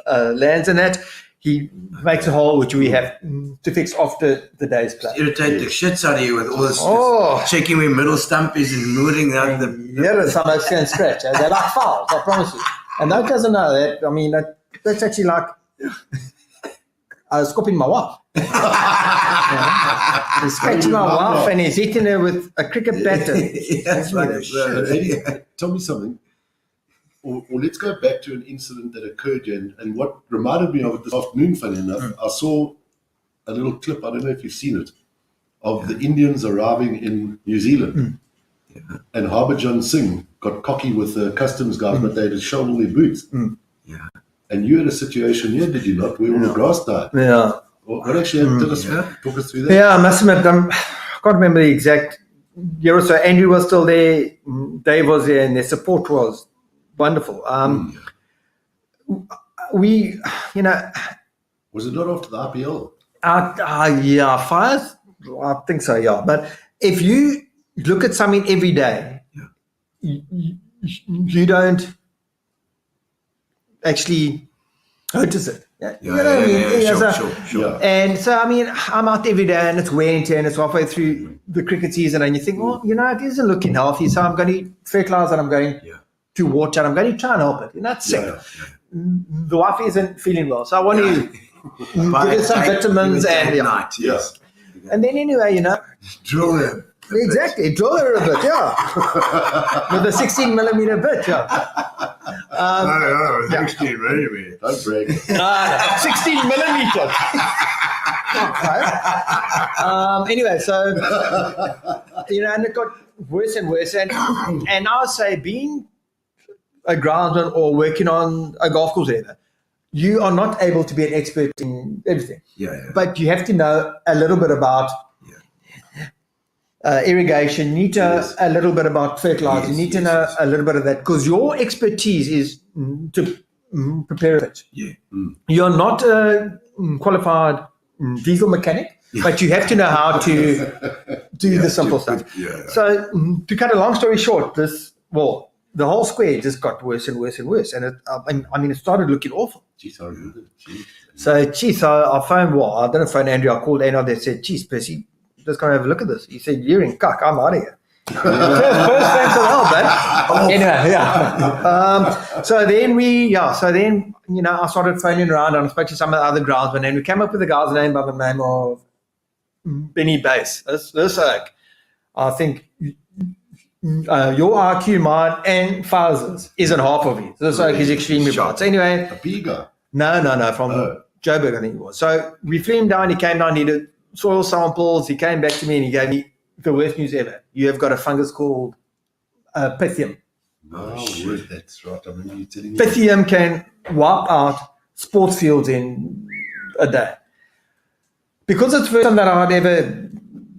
lands in it, he makes a hole which we have to fix after the day's play. Irritate the shits out of you with all this Oh. checking where middle stump is and moving out the. Yeah, some of can scratch. They're like fouls, I promise you. And that doesn't know that. I mean, that's actually like scooping my wife. He's scratching my wife and he's hitting her with a cricket batter. That's like Eddie, tell me something. Or let's go back to an incident that occurred here. And what reminded me of it this afternoon, funny enough, I saw a little clip, I don't know if you've seen it, of the Indians arriving in New Zealand. And Harbhajan Singh got cocky with the customs guys, but they had to show all their boots. Yeah. And you had a situation here, did you not, where all the grass died? Yeah. What actually happened? Talk us through that. Yeah, I must admit, I can't remember the exact year or so. Andrew was still there, Dave was there, and their support was wonderful. We, Was it not after the IPL? yeah, fires, I think so, yeah. But if you look at something every day, you don't actually notice it. You know what I mean? Sure. And so, I mean, I'm out every day and it's winter and it's halfway through the cricket season and you think, well, it isn't looking healthy, so I'm going to fertilize and I'm going to water and I'm going to try and help it. And that's sick. The wife isn't feeling well, so I want to give her some vitamins and night. Yes. and then anyway, Drill them. exactly, drill her a bit, with a 16mm bit, No, 16 millimeters. Don't brag. 16mm. Anyway, so and it got worse and worse, and I would say being a groundsman or working on a golf course, whatever, you are not able to be an expert in everything. But you have to know a little bit about irrigation. You need to know a little bit about fertilizer. You need to know a little bit of that because your expertise is to prepare a pitch. You're not a qualified diesel mechanic, but you have to know how to do the simple stuff. So to cut a long story short, the whole square just got worse and worse and worse. And it started looking awful. So I phoned, I didn't phone Andrew, I called Andrew, they said, geez, Percy, just come have a look at this. He said, you're in cuck, I'm out of here. First thanks for the help, but anyway, so then I started phoning around and I spoke to some of the other groundsmen and we came up with a guy's name by the name of Benny Bass. This oak, I think your IQ, mine, and Fowler's isn't half of it. This oak is extremely bright. So anyway, A bigger. No, from Joburg, I think it was. So we flew him down, he came down, he did soil samples, he came back to me and he gave me the worst news ever. You have got a fungus called Pythium. Shit. That's right. I remember you telling me. Pythium can wipe out sports fields in a day. Because it's the first time that I'd ever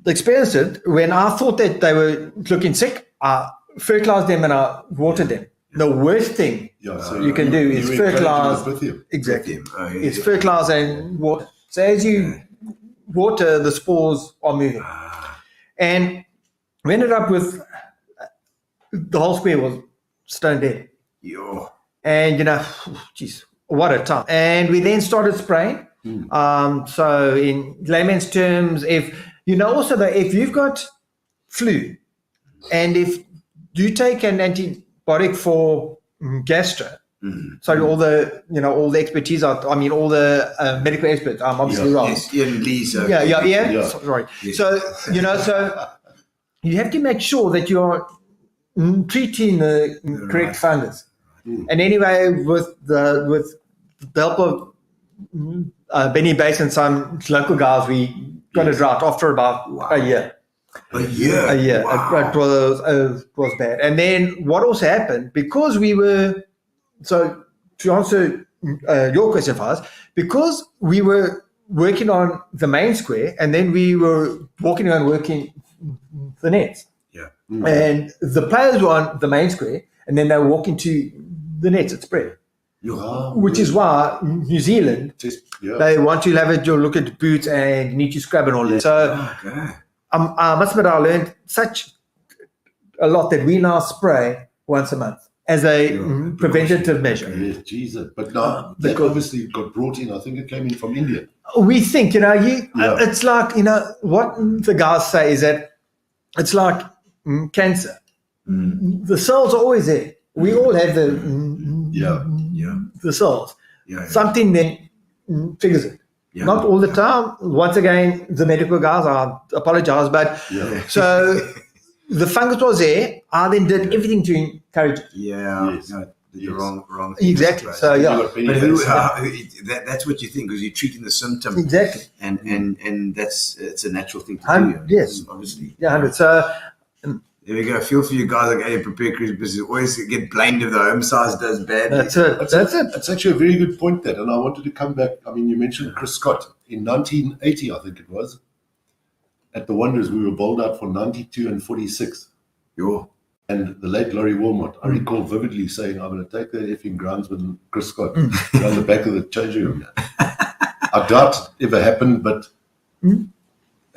experienced it, when I thought that they were looking sick, I fertilized them and I watered them. The worst thing you can do is fertilize. Exactly. It's fertilize and water. So as you water, the spores are moving. And we ended up with the whole square was stone dead. And, geez, what a time. And we then started spraying. So in layman's terms, if you've got flu and if you take an antibiotic for gastro, so all the expertise, all the medical experts, I'm obviously wrong. Yes, Ian Lee's. Yeah. Sorry. Yes. So, so you have to make sure that you're treating the correct fungus. And anyway, with the help of Benny Bates and some local guys, we got it right after about a year. A year. Wow. It was bad. And then what also happened, because we were, so to answer your question first, because we were working on the main square and then we were walking around working the nets. Yeah. And the players were on the main square and then they were walking to the nets at spread. Which is why New Zealand, they want to have a look at boots and you need to scrub and all that. So I must admit, I learned such a lot that we now spray once a month as a preventative measure. Yes, Jesus. But now, that obviously got brought in. I think it came in from India. We think, it's like, what the guys say is that it's like cancer. The cells are always there. We all have the cells. Something then triggers it. Not all the time. Once again, the medical guys, I apologize, but so the fungus was there. I then did everything to encourage it. The wrong. Exactly. So but that's what you think, because you're treating the symptom. Exactly. And it's a natural thing to do. Yes. Obviously. Yeah, 100. So there we go. I feel for you guys like, hey, prepare Christmas. You always get blamed if the home size does bad. That's it. It's actually a very good point, that. And I wanted to come back. I mean, you mentioned Chris Scott. In 1980, I think it was, at the Wanderers, we were bowled out for 92 and 46. And the late Laurie Wilmot, I recall vividly saying, I'm going to take that effing groundsman, Chris Scott, down the back of the changing room. I doubt it ever happened, but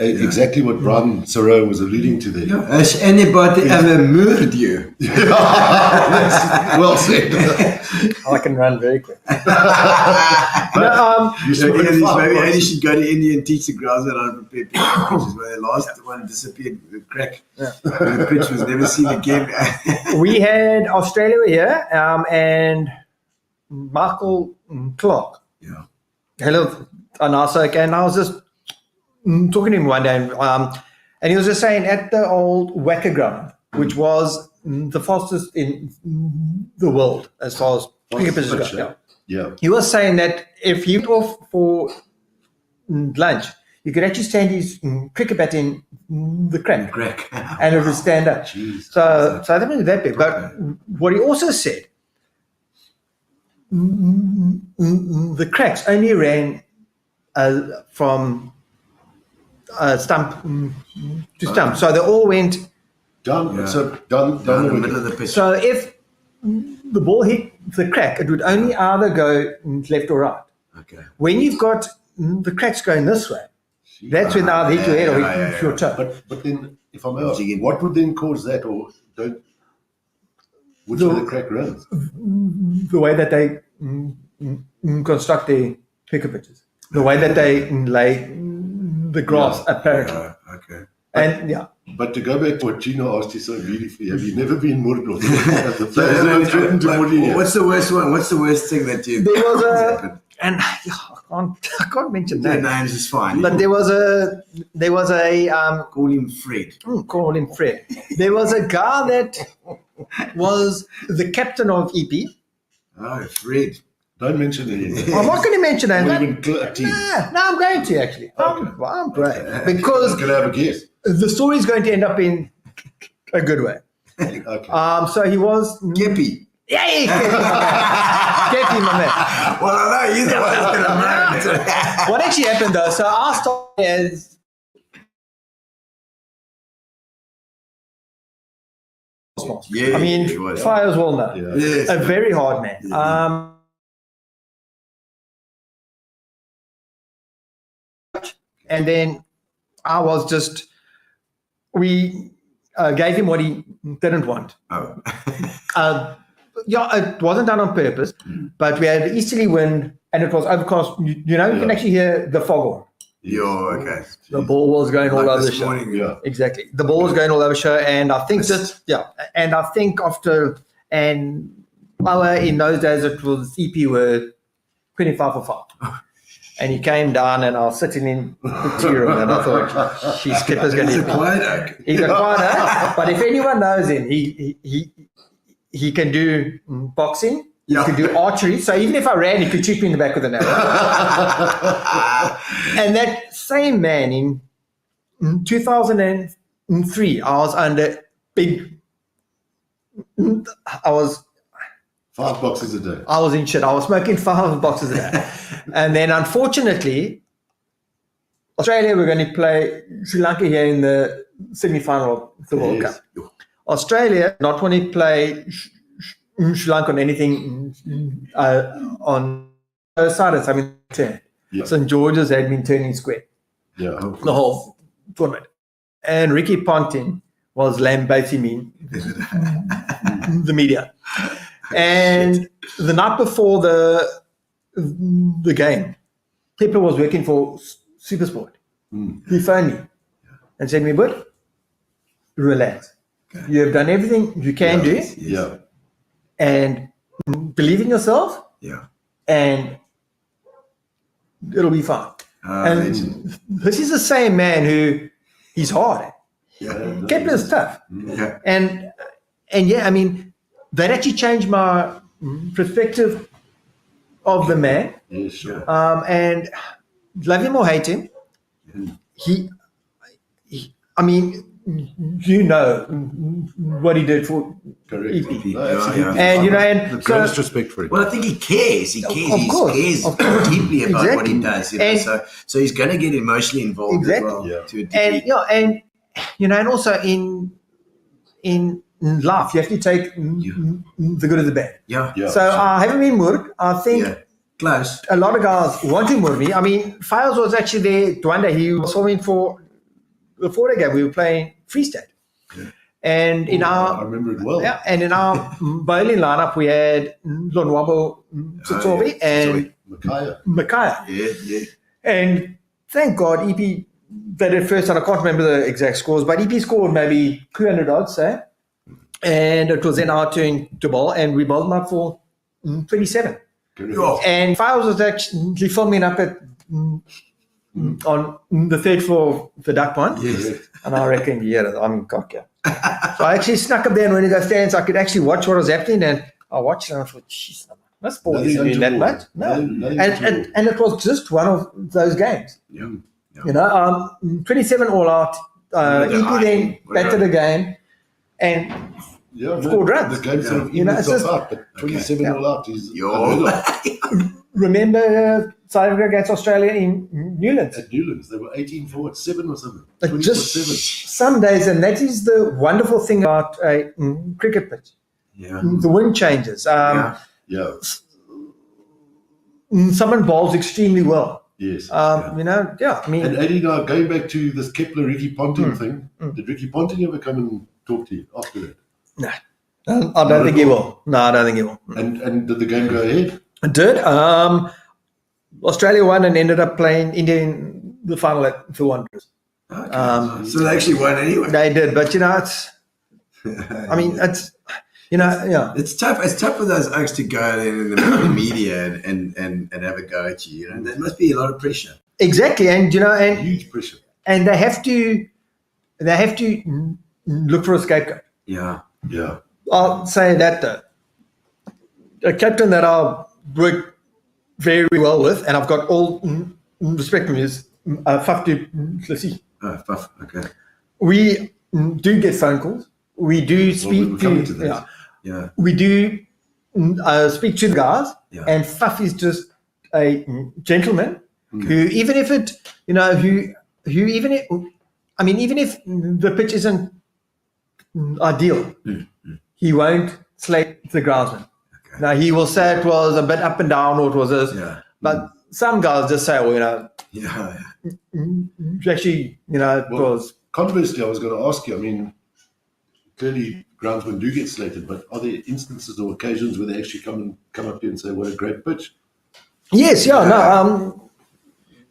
exactly what Brian Thoreau was alluding to there. Has anybody ever murdered you? Well said. I can run very quick. Maybe Andy should go to India and teach the groundsman how to prepare pitches, where the last one disappeared with a crack. The pitch was never seen again. We had Australia here and Michael Clark. Hello, Anasa, and I was just talking to him one day, and he was just saying at the old Wacker ground, which was the fastest in the world as far as cricket pitches go. He was saying that if he went off for lunch, you could actually stand his cricket bat in the crack. And it would stand up. So that wasn't that big. But what he also said, the cracks only ran from stump to stump. So they all went down the middle of the pitch. So if the ball hit the crack, it would only either go left or right. When you've got the cracks going this way, that's when they either hit your head or hit your toe. But then, if I may ask, what would then cause that, or which way the crack runs? The way that they construct their cricket pitches, the way that they lay the grass, apparently. And but to go back to what Gino asked you so beautifully, have you never been murdered? What's the worst one? What's the worst thing that you? There was a, and I can't mention that. Names is fine. But there was a call him Fred. Call him Fred. There was a guy that was the captain of EP. Oh, Fred. Don't mention it. I'm not going to mention that. No, I'm going to actually. I'm great. Because I'm going to have a guess. The story is going to end up in a good way. So he was Geppy. Geppy, my man. Well, I know you're the one that's going to learn. What actually happened though? So I started as I mean, Fire as well now. Yes. A very hard man. And then I was just, we gave him what he didn't want. It wasn't done on purpose, but we had an easterly wind and it was overcast. You can actually hear the fog on. Okay. The ball was going all over the show. Exactly. The ball was going all over the show. And I think and I think after an hour in those days, it was EP were 25 for 5. And he came down and I was sitting in the tea room and I thought, Skipper's going to He's a quiet oak. He's a quiet oak. But if anyone knows him, he he can do boxing. He Yeah. could do archery. So even if I ran, he could shoot me in the back with an arrow. And that same man in 2003, I was under big. I was 5 boxes a day. I was in shit. I was smoking 5 boxes a day. And then unfortunately, Australia were going to play Sri Lanka here in the semi-final of the World Yes. Cup. Australia not want to play Sri Lanka on anything on both sides. I mean, Yeah. St. George's had been turning square Yeah. the whole tournament. And Ricky Ponting was lambasting me, the media. And the night before the game, Pippa was working for Supersport. He phoned me and said to me, "Bud, relax. You have done everything you can do, Yeah. and believe in yourself, Yeah. and it'll be fine." And Legend. this is the same man who he's hard. Yeah. Kepler's tough. Yeah. And yeah, I mean, that actually changed my perspective of the man. Yeah, sure. And love him or hate him, he I mean, you know what he did for Correct. EP. No, absolutely. And you know, The and greatest so, respect for it. Well, I think he cares. He cares. Of course, He of cares course. deeply about what he Exactly. does. You know? And- So he's going to get emotionally involved Exactly. as well. Yeah. To a degree. and and you know, and also in life, you have to take the good and the bad. yeah. Yeah. So I haven't been Murd. I think Yeah. Close. a lot of guys want to move me. I mean, Files was actually there to one day. He was swimming for the 4-day game. We were playing freestyle. And in I our remember it well. and in our bowling lineup, we had Lonwabo Tsotsovi and Micaiah. Micaiah. Yeah. Yeah. And thank God, EP, they did first, and I can't remember the exact scores, but EP scored maybe 200 odds, say. And it was then our turn to bowl, and we bowled them up for 27. Correct. Oh, And Files was actually filming up at on the 3rd floor of the duck pond. Yes. And I reckon, yeah, I'm cocky. So I actually snuck up there, and when he goes stands, I could actually watch what was happening. And I watched it, and I thought, jeez, this ball Nothing isn't doing that untoward. much. No. Nothing And untoward. it was just one of those games. yeah. You know, 27 all out. What a EP high. then What a batted high. the game, and Yeah, scored runs. The game sort of You know, evened it's itself just- out, but 27 Yeah. all out is Yo. unheard of. remember South Africa against Australia in Newlands. At Newlands, they were 18 forward, 7 or something. It 20 just for 7. some days, and that is the wonderful thing about a cricket pitch. Yeah. The wind changes. Yeah. Yeah, Someone bowls extremely well. yes. You know, yeah. I mean, And Eddie, now going back to this Kepler Ricky Ponting Hmm. thing, did Ricky Ponting ever come and talk to you after that? no, I don't think he will. No, I don't think he will. And did the game go ahead? It did. Australia won and ended up playing India in the final at the Wanderers. Okay. So they actually won anyway. They did, but you know, it's. I mean, it's. You know, yeah. It's tough. It's tough for those oaks to go in the media and have a go at you. You know, there must be a lot of pressure. Exactly, and you know, and Huge pressure. they have to look for a scapegoat. Yeah. Yeah. I'll say that though. A captain that I work very well with, and I've got all respect for him, is Fabbri. Oh, fuff. Okay. We do get phone calls. We do we're speak coming to to that. yeah. Yeah. We do speak to the guys, Yeah. and Fuff is just a gentleman who, even if it, you know, who even if, I mean, even if the pitch isn't ideal, he won't slate the groundsman. Okay. Now he will say it was a bit up and down, or it was this, Yeah. but some guys just say, well, you know, Yeah. actually, you know, it Well, was. Conversely, I was going to ask you, I mean, clearly groundsmen do get slated, but are there instances or occasions where they actually come up to you and say, what a great pitch? Yes, yeah, no,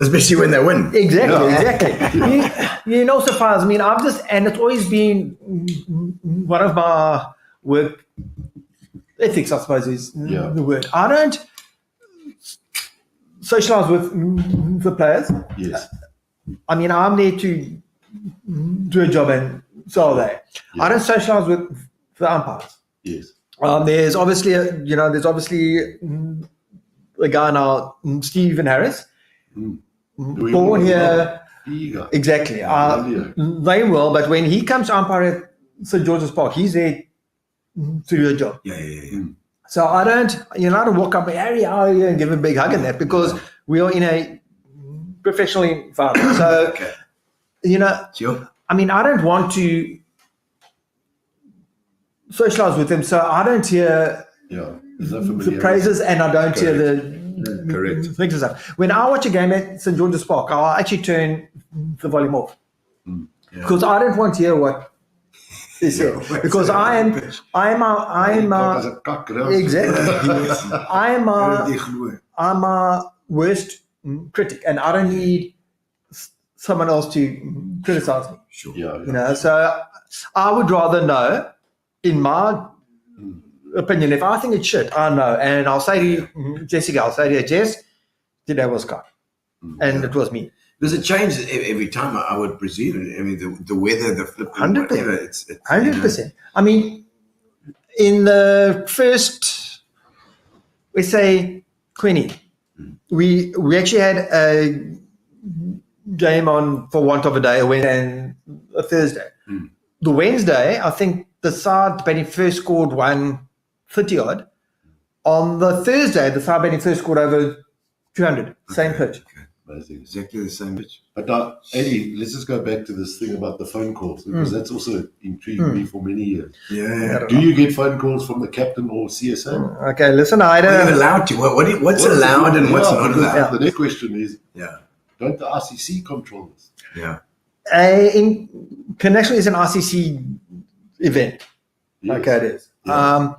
Especially when they win. exactly, Yeah. exactly. You know, so far as I mean, I've just, and it's always been one of my work ethics, I suppose, is Yeah. the word. I don't socialize with the players. Yes. I mean, I'm there to do a job, and so are they. I don't socialize with the umpires. Yes. There's obviously a guy now, Stephen Harris, born here. Eager. Exactly. They will, but when he comes to umpire at St. George's Park, he's there to do a job. Yeah. So I don't walk up, Harry, how are you, and give him a big hug and that, because we are in a professional environment. So, Sure. I mean, I don't want to socialize with him, so I don't hear There's no the familiarity. praises and I don't hear the Correct. things and stuff. When I watch a game at St. George's Park, I'll actually turn the volume off because I don't want to hear what they say, because I am As a kak, exactly I'm a worst critic, and I don't need someone else to criticize me. Sure. So I would rather know, in my opinion, if I think it's shit, I know, and I'll say to Jessica, Jess, today was cut, and it was me. Does it change every time? I would presume. I mean, the weather, the flip, 100%. whatever. It's 100%. I mean, in the first, we say 20, we actually had a game on, for want of a day, a Wednesday and a Thursday. The Wednesday, I think the side batting first scored 130 odd. On the Thursday, the side batting first scored over 200. Same pitch. Amazing. exactly the same pitch. But Eddie, let's just go back to this thing about the phone calls, because that's also intrigued me for many years. Yeah. Do you get phone calls from the captain or CSO? Okay, listen, I Are you don't. allowed to? What's allowed and what's not because allowed? The next question is, Yeah. don't the RCC control this? Yeah. International is an RCC event. Yes. Okay, it is. Yeah.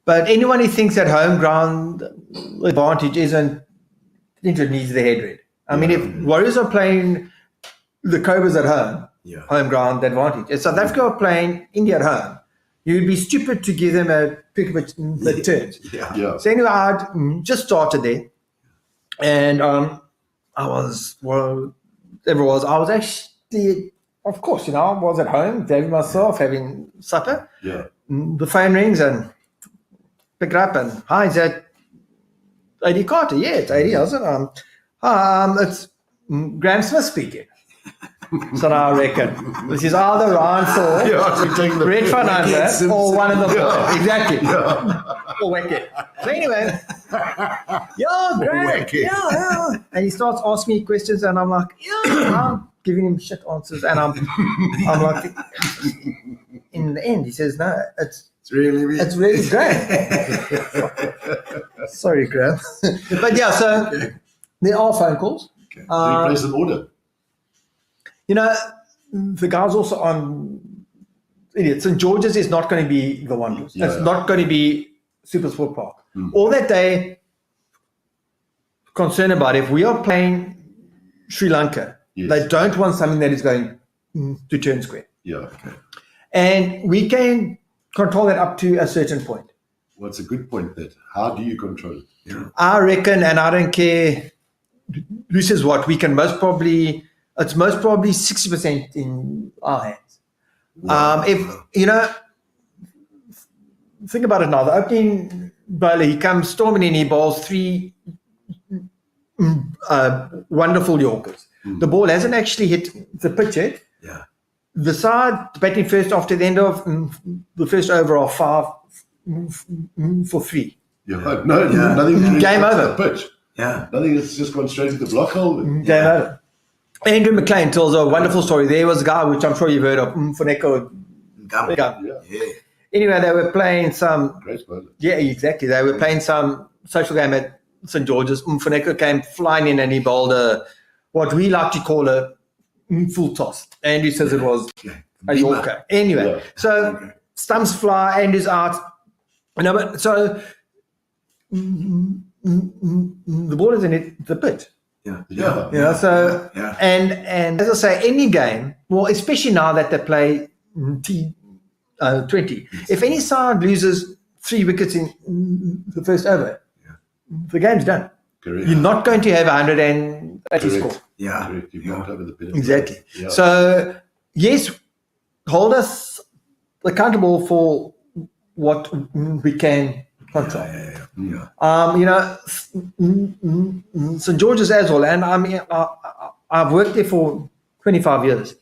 But anyone who thinks that home ground advantage isn't, needs the head read. I mean, if Warriors are playing the Cobras at home, home ground advantage. If South Africa are playing India at home, you'd be stupid to give them a pick of the turns. Yeah. So anyway, I just started there, and I was actually, of course, I was at home, David myself, having supper. Yeah. The phone rings and pick it up and, hi, is that AD Carter? Yeah, it's AD, isn't it? It's Groundsman speaking. So I reckon this is either Ryan Thor, Red Fernandez, or one of them. Exactly. Or Wicket. So anyway, great. Yeah. And he starts asking me questions, and I'm like, I'm giving him shit answers, and I'm like, in the end, he says, no, it's really great. Sorry, Graham. But yeah, so there are phone calls. Do you place an order? The guys also on St. George's is not going to be the Wanderers. It's not going to be Super Sport Park. All that they concerned about, if we are playing Sri Lanka, they don't want something that is going to turn square. Yeah. Okay. And we can control that up to a certain point. Well, it's a good point. That how do you control it? Yeah. I reckon, and I don't care who says what, we can most probably 60% in our hands. Think about it now. The opening bowler, he comes storming in, he bowls 3 wonderful Yorkers. The ball hasn't actually hit the pitch yet. Yeah. The side batting first after the end of the first over are 5 for 3. Yeah. Nothing. Game over. The pitch. Yeah. Nothing. It's just gone straight into the block hole. Game over. Andrew McLean tells a wonderful story. There was a guy, which I'm sure you've heard of, Funeko. Gum. Yeah. Anyway, they were playing some. Great bowler. Yeah, exactly. They were playing some social game at St. George's. Funeko came flying in and he bowled what we like to call a full toss. Andrew says it was a Yorker. Anyway, so stumps fly, Andrew's out. But so the ball is in the pit. Yeah. So and as I say, any game, well, especially now that they play T20, if any side loses 3 wickets in the first over, the game's done. Correct. You're not going to have 180 score. Yeah. Correct. You won't over the penalty. Exactly. Yeah. So yes, hold us accountable for what we can control. St. George's as well, and I mean, I've worked there for 25 years.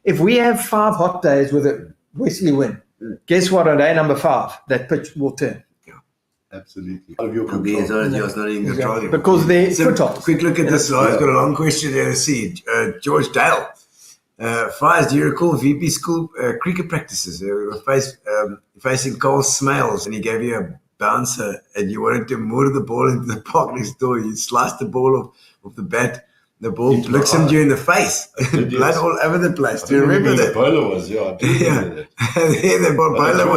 If we have 5 hot days with a westerly wind, guess what? On day number 5, that pitch will turn. Absolutely. Out of your Could be as control. well as yours, not in control. Because they're So, footholds. quick look at this. I've got a long question there to see. George Dale. Fires, do you recall VP school cricket practices? We were facing Cole Smales, and he gave you a bouncer, and you wanted to moor the ball into the park next door. You sliced the ball off the bat. The ball bliximed you in the face. Blood all over the place. Do you remember that? Bowler was, I do remember that. Yeah, the bowler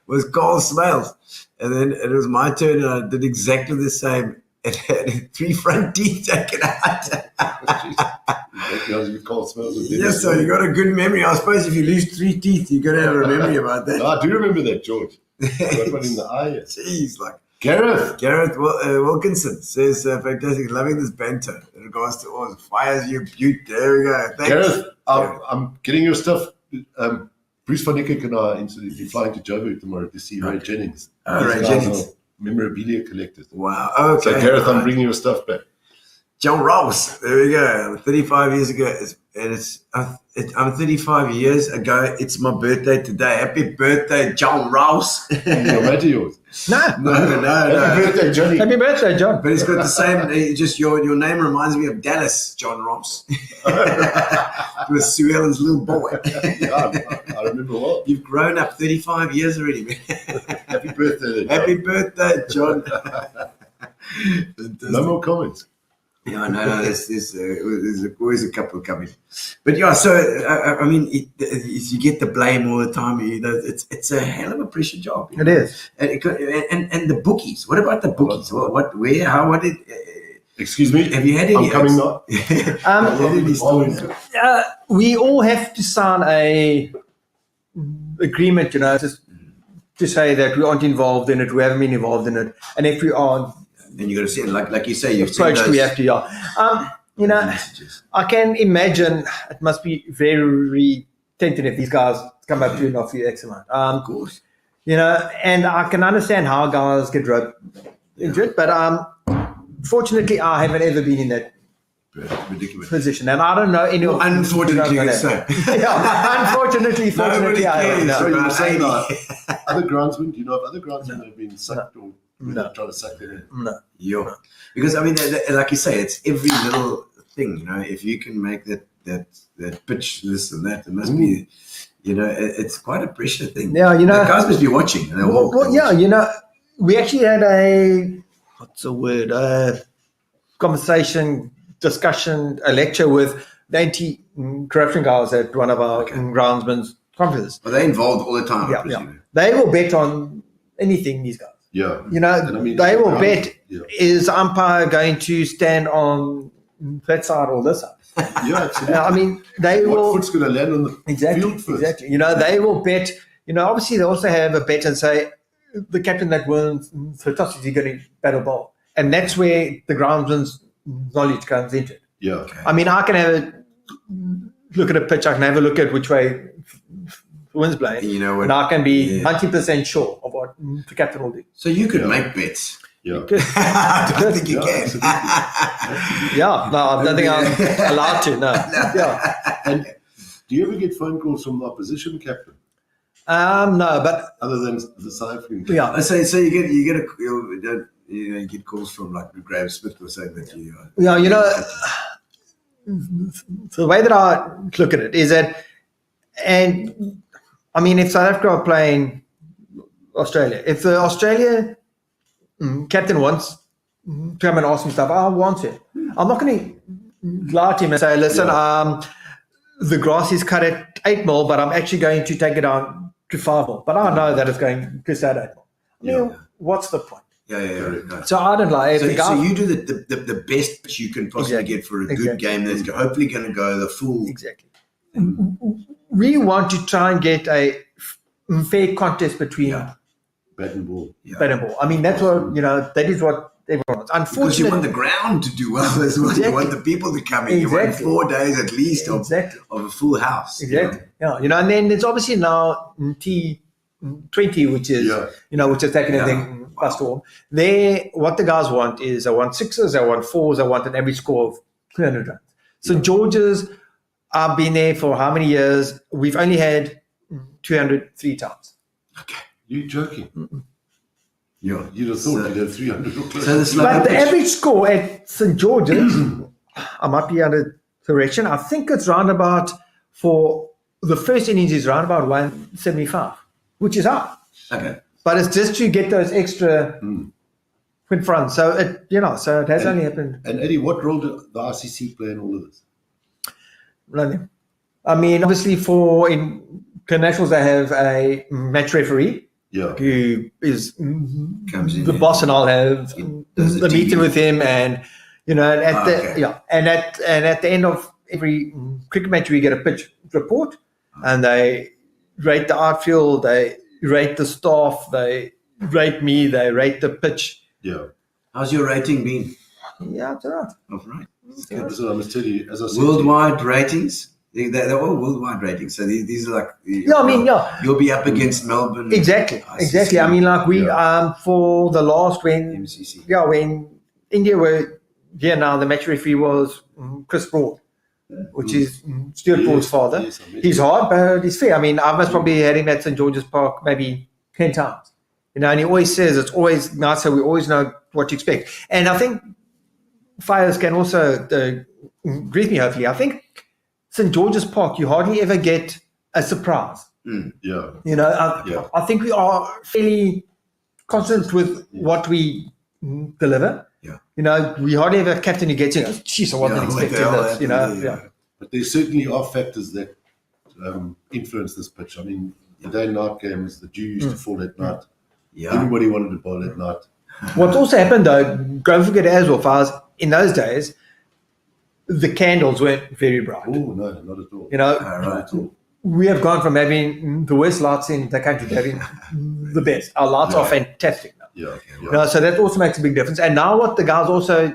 was Cole Smales. And then it was my turn, and I did exactly the same. It had 3 front teeth taken out. You call smells of Yes, so you got a good memory. I suppose if you lose 3 teeth, you got to have a memory about that. No, I do remember that, George. Got one in the eye. Jeez, like Gareth. Wilkinson says, fantastic, loving this banter in regards to all fires you butte. There we go. Thanks. Gareth, I'm getting your stuff. Bruce Van Niekerk and I are flying to Joburg tomorrow to see Ray Jennings. Oh, Ray These guys Jennings. are Memorabilia collectors. Wow. Okay. So, Gareth, I'm bringing your stuff back. John Ross. There we go. 35 years ago, I'm 35 years ago. It's my birthday today. Happy birthday, John Ross. No matter yours. No. No. Happy birthday, Johnny. Happy birthday, John. But it's got the same. Just your name reminds me of Dallas, John Ross. With Sue Ellen's little boy. Yeah, I remember well. You've grown up 35 years already, man. Happy birthday, John. Happy birthday, John. No more comments. Yeah, no. There's always a couple coming, but yeah. So I mean, you get the blame all the time. You know, it's a hell of a pressure job. It is. And the bookies. What about the bookies? What? Where? How? What did? Excuse me. Have you had any? I'm coming now. Any stories? We all have to sign a agreement, just to say that we aren't involved in it, we haven't been involved in it, and if we are And you got to see it, like you say, you've seen approached, those we have to. messages. I can imagine it must be very tempting if these guys come up to you and offer you X amount. Of course. And I can understand how guys get roped into it, but fortunately, I haven't ever been in that Ridiculous. position, and I don't know any. Unfortunately, you say. Unfortunately, fortunately, I don't know. So you're saying About that other groundsmen, do you know of other groundsmen that have been sucked or trying to suck them in? No. Yeah. Because I mean, like you say, it's every little thing. If you can make that pitch, this and that, it must be. It's quite a pressure thing. Yeah, the guys must be watching. We actually had a discussion, a lecture with the anti-corruption guys at one of our groundsmen's conferences. Are they involved all the time? I Yeah. presume? They will bet on anything, these guys. Yeah. And I mean, they will bet, Yeah. is umpire going to stand on that side or this side? Yeah, absolutely. I mean, they What will. foot's going to land on the field first? Exactly. They will bet. Obviously, they also have a bet and say the captain that wins the toss is going to battle ball, and that's where the groundsman's knowledge comes into it. Yeah. I mean, I can have a look at a pitch. I can have a look at which way the wind's blowing, And you know what? and I can be 90% sure of what the captain will do. So you could make bets. Yeah. I don't think you Yeah, can. absolutely. Yeah, no, I don't think I'm allowed to. No. Yeah. And do you ever get phone calls from the opposition captain No, but other than the South African captain? yeah. So you get calls from like Graham Smith or saying that you. Yeah, the way that I look at it is that, and I mean, if South Africa are playing Australia, if the Australia captain wants to come and ask me stuff, I want to. I'm not going to lie to him and say, listen, the grass is cut at 8 mil, but I'm actually going to take it down to 5 mil. But I know that it's going to stay at 8 mil. I mean, what's the point? Yeah. So I don't lie. So you do the best you can possibly get for a good game that's hopefully going to go the full. Exactly. We want to try and get a fair contest between Bat and ball. Yeah. ball. I mean, that's what, that is what everyone wants. Because you want Unfortunately, the ground to do well as well. You want the people to come in. You want Exactly. 4 days at least of a full house. exactly. Yeah, and then there's obviously now T20 20, which is which is taking everything by storm. There, what the guys want is, I want sixes, I want fours, I want an average score of 300 runs. St. George's, I've been there for how many years? We've only had 200 3 times. Okay, you joking? Yeah. You'd have thought you'd have 300 or close. So the slower But the pitch. average score at St. George's, I might be under correction, I think it's round about, for the first innings is round about 175, which is high. Okay. But it's just to get those extra in front. So it has only happened. And Eddie, what role did the RCC play in all of this? Nothing. I mean, obviously for internationals, they have a match referee who is Comes in the there. boss, and I'll have does the the meeting TV. with him, and at the end of every cricket match, we get a pitch report, and they rate the outfield, they rate the staff, they rate me, they rate the pitch. Yeah. How's your rating been? Yeah, it's all right. All right. Listen, I must tell you, as I said, Worldwide ratings? They're all worldwide ratings. So these are like... You'll be up against Melbourne. Exactly. I mean, like we for the last when India were here now, the match referee was Chris Broad, which is Stuart Broad's father. Yes, I met He's him. hard, but he's fair. I mean, I must probably had him at St. George's Park maybe 10 times. And he always says it's always nice, so we always know what to expect. And I think Fires can also agree with me, hopefully. I think St. George's Park, you hardly ever get a surprise. Yeah. I think we are fairly constant with what we deliver. Yeah. We hardly have a captain who gets in. Jeez, I wasn't what the expecting hell this. happened there? But there certainly are factors that influence this pitch. I mean, the day and night games, the dew used to fall at night. Yeah. Everybody wanted to bowl at night. What also happened, though, don't forget as well, Fars, in those days, the candles weren't very bright. Oh, no, not at all. Right. We have gone from having the worst lights in the country to having the best. Our lights are fantastic now. Yeah. So that also makes a big difference. And now what the guys also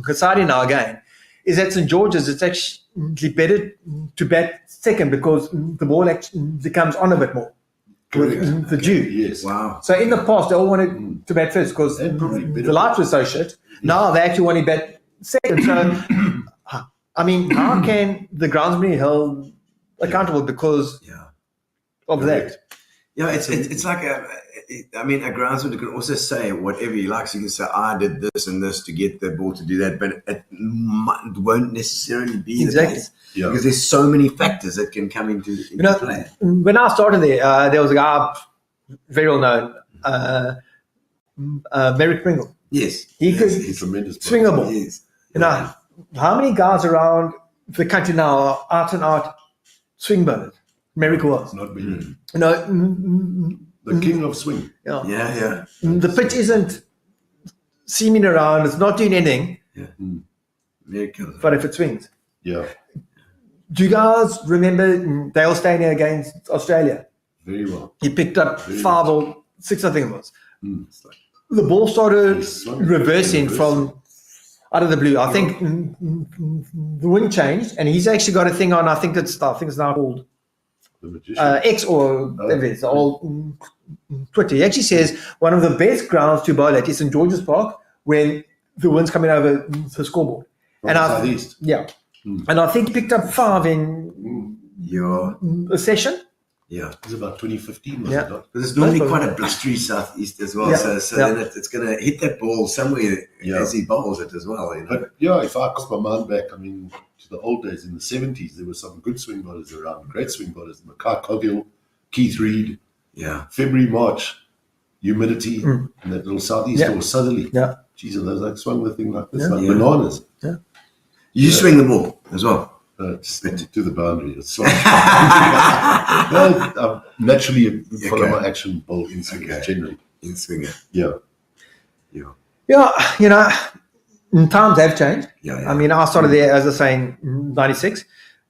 deciding now again is at St. George's, it's actually better to bat second because the ball actually comes on a bit more with the dew. Yes. Wow. So in the past, they all wanted to bat first because And probably better. the lights were so shit. Now they actually want to bat second. So, I mean, how can the groundsman be held accountable because of that? Yeah, it's like a groundsman can also say whatever he likes. He can say, I did this and this to get the ball to do that, but it won't necessarily be the case. Yeah. Because there's so many factors that can come into play. When I started there was a guy very well known, Merrick Pringle. Yes. He could He's tremendous. swing a ball. Yes. How many guys around the country now are out and out swing bowlers? Merrick was. Not many. The The king of swing. Yeah. The pitch isn't seaming around. It's not doing anything. American. But if it swings. Yeah. Do you guys remember Dale Stanley against Australia? Very well. He picked up 5 or 6, I think it was. It's like, The ball started Yes, reversing from out of the blue. I think the wind changed, and he's actually got a thing on. I think it's now called The magician. X or whatever it is, the old Twitter. He actually says one of the best grounds to bowl at is St. George's Park when the wind's coming over the scoreboard. From the southeast. Yeah. And I think he picked up 5 in a session. yeah. It was about 2015, was Yeah. it not? Because it's normally quite a blustery southeast as well. Yeah. So then it's going to hit that ball somewhere as he bowls it as well. But yeah, if I cast my mind back, I mean, to the old days in the 70s, there were some good swing bowlers around, great swing bowlers. Mackay Coghill, Keith Reid, Yeah. February, March, humidity, and that little southeast or southerly. Yeah. Jesus, those like swung the thing like this, Yeah. like bananas. You swing the ball as well. Just to the boundary. It's like, I'm naturally follow my action ball instincts generally. In swinger. Yeah. Yeah, times have changed. Yeah. I mean, I started there, as I say, in 96.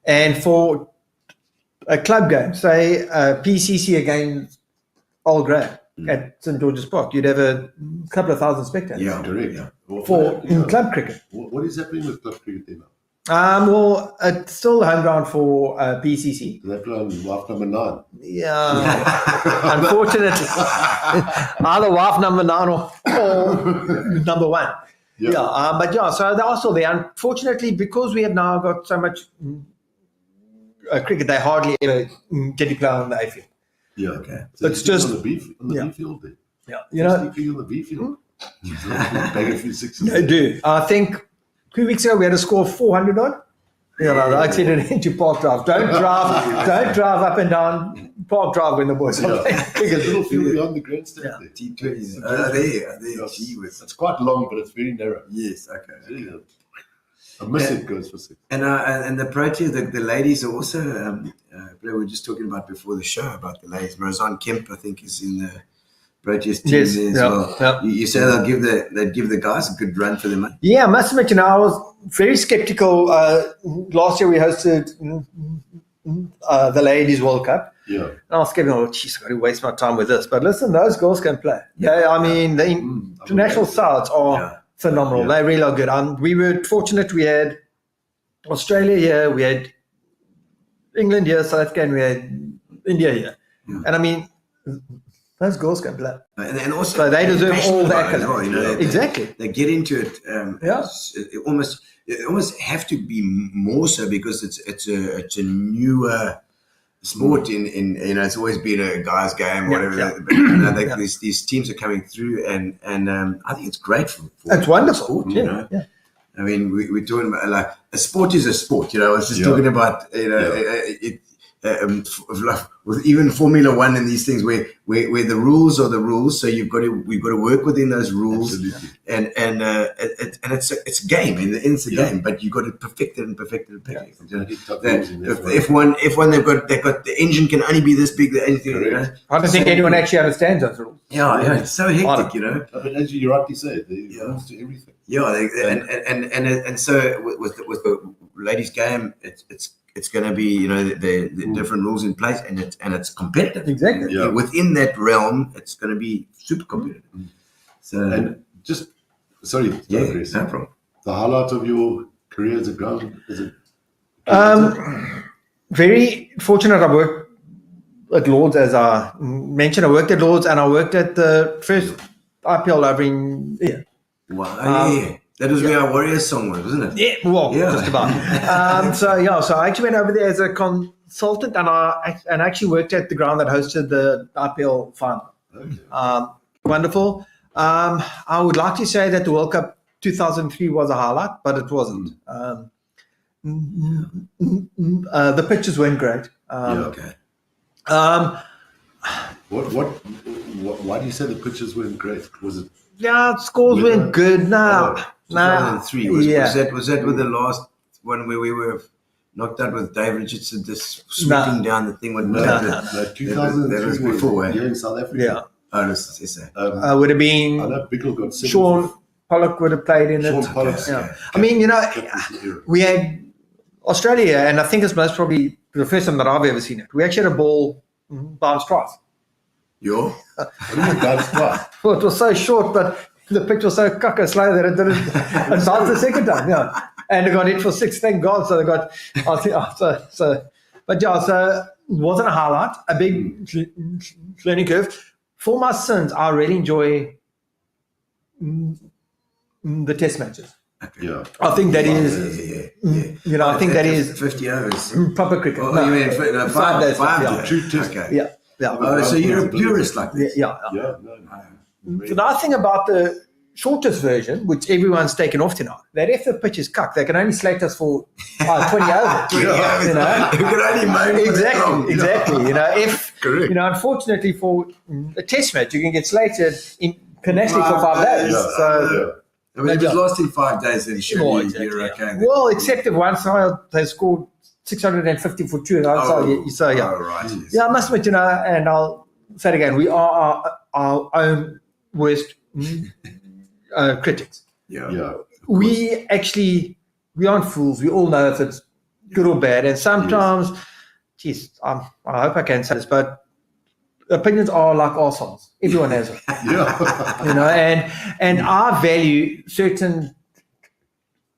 And for a club game, say PCC against Old Grey at St. George's Park, you'd have a couple of thousand spectators. Yeah. Correct. Yeah. For in club cricket. What is happening with club cricket there now? Well, it's still the home ground for PCC. They play on wife number 9. Yeah. Unfortunately. Either wife number 9 or number 1. Yeah. But yeah, so they're also there. Unfortunately, because we have now got so much cricket, they hardly ever get to play on the A field. Yeah. Okay. So It's it's just- just on the B Yeah. field there. Yeah. You know, Sleeping on the B field. Bag a few sixes. I do. I think 2 weeks ago we had a score of 400 odd. You know, I said it into Park Drive. Don't drive up and down Park Drive when the boys are playing There's a cricket. little field beyond the grandstand there. T20s. There. Gee whiz. It's quite long, but it's very narrow. Yes, okay. Yeah. A miss it goes for 6. And the Proteas, the ladies are also, we were just talking about before the show about the ladies. Roseanne Kemp, I think, is in the Proteas team Yes, there as yeah, well. yeah. You say they'd give the guys a good run for their money. Yeah, I must admit, you know, I was very skeptical. Last year we hosted the Ladies World Cup. Yeah. And I was skeptical, geez, I've got to waste my time with this. But listen, those girls can play. Yeah, I mean, the international sides are phenomenal. Yeah. They really are good. We were fortunate. We had Australia here, we had England here, South Africa, and we had India here. Yeah. And I mean, those girls can play. And also, So they deserve passionate all the about it as accolades. well, you know, Exactly. They get into it. Yeah. It almost have to be more so because it's a newer sport in you know, it's always been a guy's game, whatever. yeah. But, you know, these teams are coming through, and I think it's great for It's wonderful. sport, Yeah, you know. yeah. I mean, we're talking about like a sport is a sport, you know. I was just Yeah. talking about, you know, with even Formula One and these things where the rules are the rules, so we've got to work within those rules, Absolutely. and it's a game, and it's a game, but you've got to perfect it. You know, F1 they've got the engine can only be this big, anything, you know. I don't think anyone actually understands those rules. Yeah, it's so hectic, you know. But as you rightly say, there's rules to everything. Yeah, and so with the ladies' game, it's going to be, you know, the different rules in place, and it's competitive. Exactly. Yeah. Within that realm, it's going to be super competitive. So And just, sorry, Chris, no problem. the highlight of your career as a ground, Very fortunate. I worked at Lords, as I mentioned. I worked at Lords, and I worked at the first IPL over in Wow, yeah. That was where our Warriors song was, wasn't it? Yeah, well, Yeah. just about. So I actually went over there as a consultant, and I actually worked at the ground that hosted the IPL final. Okay. Wonderful. I would like to say that the World Cup 2003 was a highlight, but it wasn't. The pitches weren't great. Okay. Why do you say the pitches weren't great? Was it? Yeah, scores Weather? weren't good. No. 2003 was Yeah. was that with the last one where we were knocked out with Dave Richardson just sweeping down the thing with No, that 2003 that was before, eh? here in South Africa. Yeah. Oh, this is it. Would have I been know Bickle got 7. Sean Pollock would have played in Sean it. Pollock's Yeah. I mean, you know, era. we had Australia, and I think it's most probably the first time that I've ever seen it. We actually had a ball bounce twice. Yo? What do you mean bounce twice? Well, it was so short, but the pitch was so cucker slow that it didn't it bounced the second time. Yeah, and they got hit for 6. Thank God. So they got. But yeah, so it wasn't a highlight. A big learning curve. For my sons, I really enjoy the test matches. Yeah. I think that is, Yeah. you know, I think that is 50 overs. proper cricket. Oh, No, you mean 5 days, five yeah. days? True test. Okay. Yeah, yeah. Oh, so you're a purist like Yeah, this? yeah. Yeah, no. The nice thing about the shortest version, which everyone's taken off to now, that if the pitch is cucked, they can only select us for 20 overs. You know? You can only moan for that long. Exactly. You know, if Correct. you know, unfortunately for a test match, you can get slated internationally for 5 days. Yeah. So, I mean, if it's lost in 5 days, then well, surely exactly, you're yeah. okay. Well, except if one side they scored 650 for 2, and so yeah. Oh, right. Yes. Yeah, I must admit, you know, and I'll say it again, we are our own worst critics. Yeah. Yeah. We aren't fools. We all know if it's good or bad. And sometimes, geez, I hope I can say this, but opinions are like arseholes. Everyone has it. Yeah. You know, and I value certain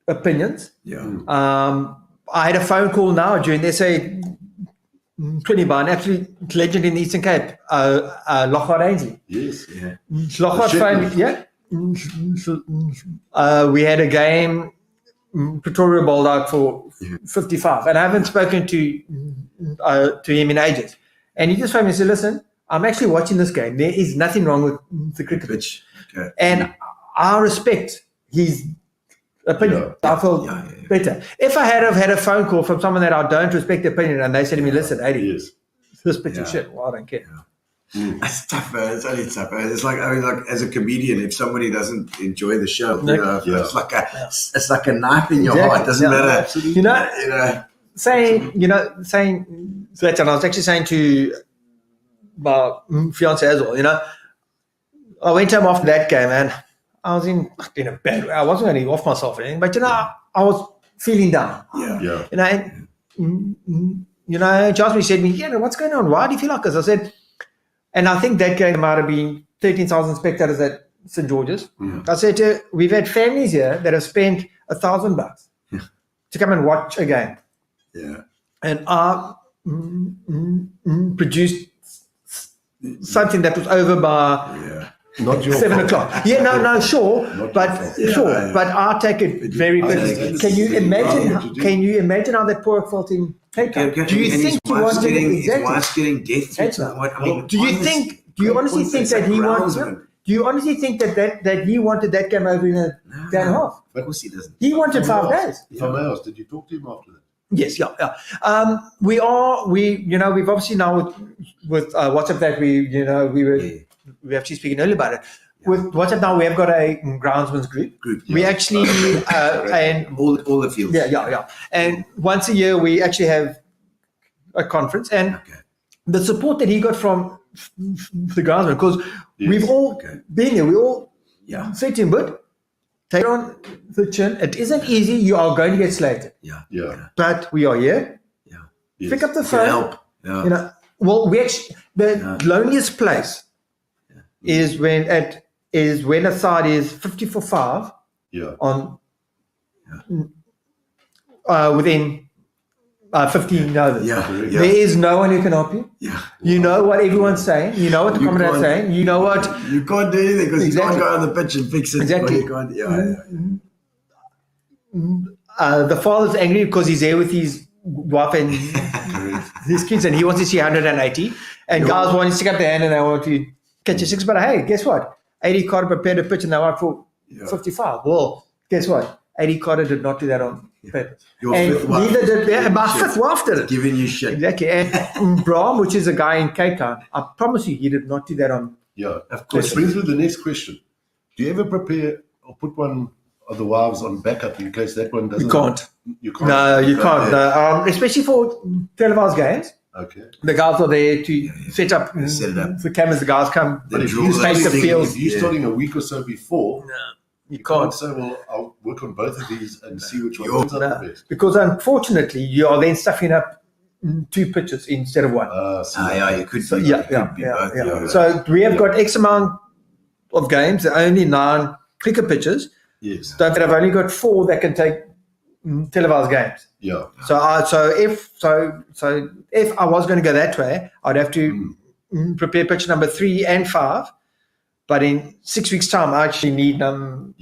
opinions. Yeah. I had a phone call now during the SA 20 by an absolute legend in the Eastern Cape, Lockhart Ainsley. Yes. Yeah. Lockhart phoned, yeah. We had a game, Pretoria bowled out for 55, and I haven't spoken to him in ages. And he just phoned me and said, listen, I'm actually watching this game. There is nothing wrong with the cricket pitch. Okay. And I respect his opinion. I felt better. If I had have had a phone call from someone that I don't respect the opinion and they said to me, listen, Eddie, Yes. this pitch is shit. Well, I don't care. It's tough, man. It's only tough, man. It's like, I mean, like as a comedian, if somebody doesn't enjoy the show, you know, it's like a knife in your heart. It doesn't matter. You know, saying that, and I was actually saying to my fiance as well, you know, I went home after that game and I was in a bad way. I wasn't really off myself or anything, but, you know, I was feeling down. Yeah. You know, and, you know, Jasmine said to me, yeah, what's going on? Why do you feel like this? I said, and I think that game might have been 13,000 spectators at St. George's. I said, we've had families here that have spent $1,000 to come and watch a game. Yeah. And I produced something that was over by Not your 7 fault. o'clock. Yeah, no, sure, but Yeah. but I take it very personally. Can you imagine? Can you imagine how that poor felt in Cape Town? Do you think he wanted his wife's getting death threats? Exactly. I mean, Do you honestly think that he wanted? Do you honestly think that he wanted that game over in a day and a half? Of course he doesn't. He wanted 5 days. If I may ask, did you talk to him after that? Yes, yeah. We've obviously now with WhatsApp that we were actually speaking earlier about it. With WhatsApp now, we have got a Groundsman's group. We actually and all the fields. yeah. And once a year, we actually have a conference, and the support that he got from the Groundsman, because we've all been there. We all said to him, but take it on the chin. It isn't easy. You are going to get slated. Yeah. But we are here. Yes. Pick up the phone. Help. Yeah. You know, well, we actually the loneliest place is when a side is 50 for 5 on within 15 overs. There is no one who can help you. You know what everyone's saying. You know what the commentator's saying. You know what you can't do anything because you can't go on the pitch and fix it. Exactly. You can't, the father's angry because he's there with his wife and his kids, and he wants to see 180. And guys want to stick up their hand and they want to catch a 6. But hey, guess what? 80 Carter prepared a pitch and they went for 55. Well, guess what? 80 Carter did not do that on purpose. And neither did my fifth wife did it. Giving you shit. Exactly. And Brahm, which is a guy in Cape Town, I promise you, he did not do that on. Yeah, of course. Which brings me to the next question. Do you ever prepare or put one of the wives on backup in case that one doesn't? You can't. You can't. No, you can't. No. Especially for televised games. Okay. The guys are there to set up the cameras. The guys come. But if you space the field. If you're starting a week or so before, you can't can't. say, well, I'll work on both of these and see which one turns out the best. Because unfortunately, you are then stuffing up 2 pitches instead of 1. You could be. Yeah. So we have got X amount of games. There are only 9 cricket pitches. Yes. So I've only got 4 that can take televised games. Yeah. So if I was going to go that way, I'd have to prepare pitch number 3 and 5. But in 6 weeks' time, I actually need number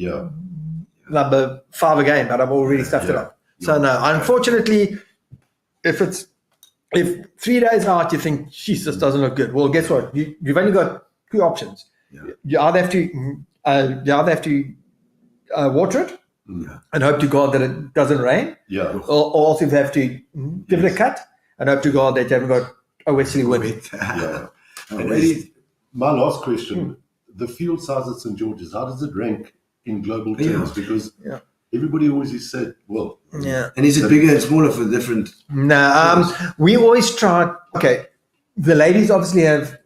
5 again. But I've already stuffed it up. So no, unfortunately, if 3 days out you think, "Jeez, this doesn't look good," well, guess what? You've only got 2 options. You either have to water it. And hope to God that it doesn't rain. Or else you have to give it a cut and hope to God that you haven't got a westerly wind. And my last question, the field size at St. George's, how does it rank in global terms? Because everybody always said, well. And is it bigger and smaller for different? No, we always try. Okay, the ladies obviously have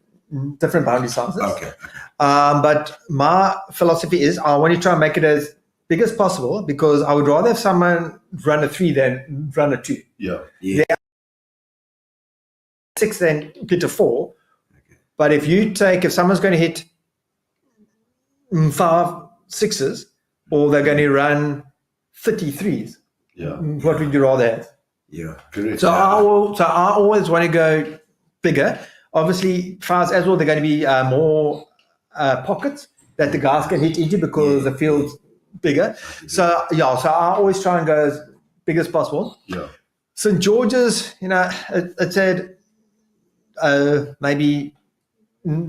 different boundary sizes. Okay. But my philosophy is I want to try and make it as big as possible because I would rather have someone run a 3 than run a 2. Yeah. 6 than hit a 4. But if someone's going to hit 5 6s or they're going to run 33s, Yeah, what would you rather have? Yeah. correct. So I always want to go bigger. Obviously, far as well, they're going to be more pockets that the guys can hit into because the field's bigger. So so I always try and go as big as possible. Yeah, St. George's, it said maybe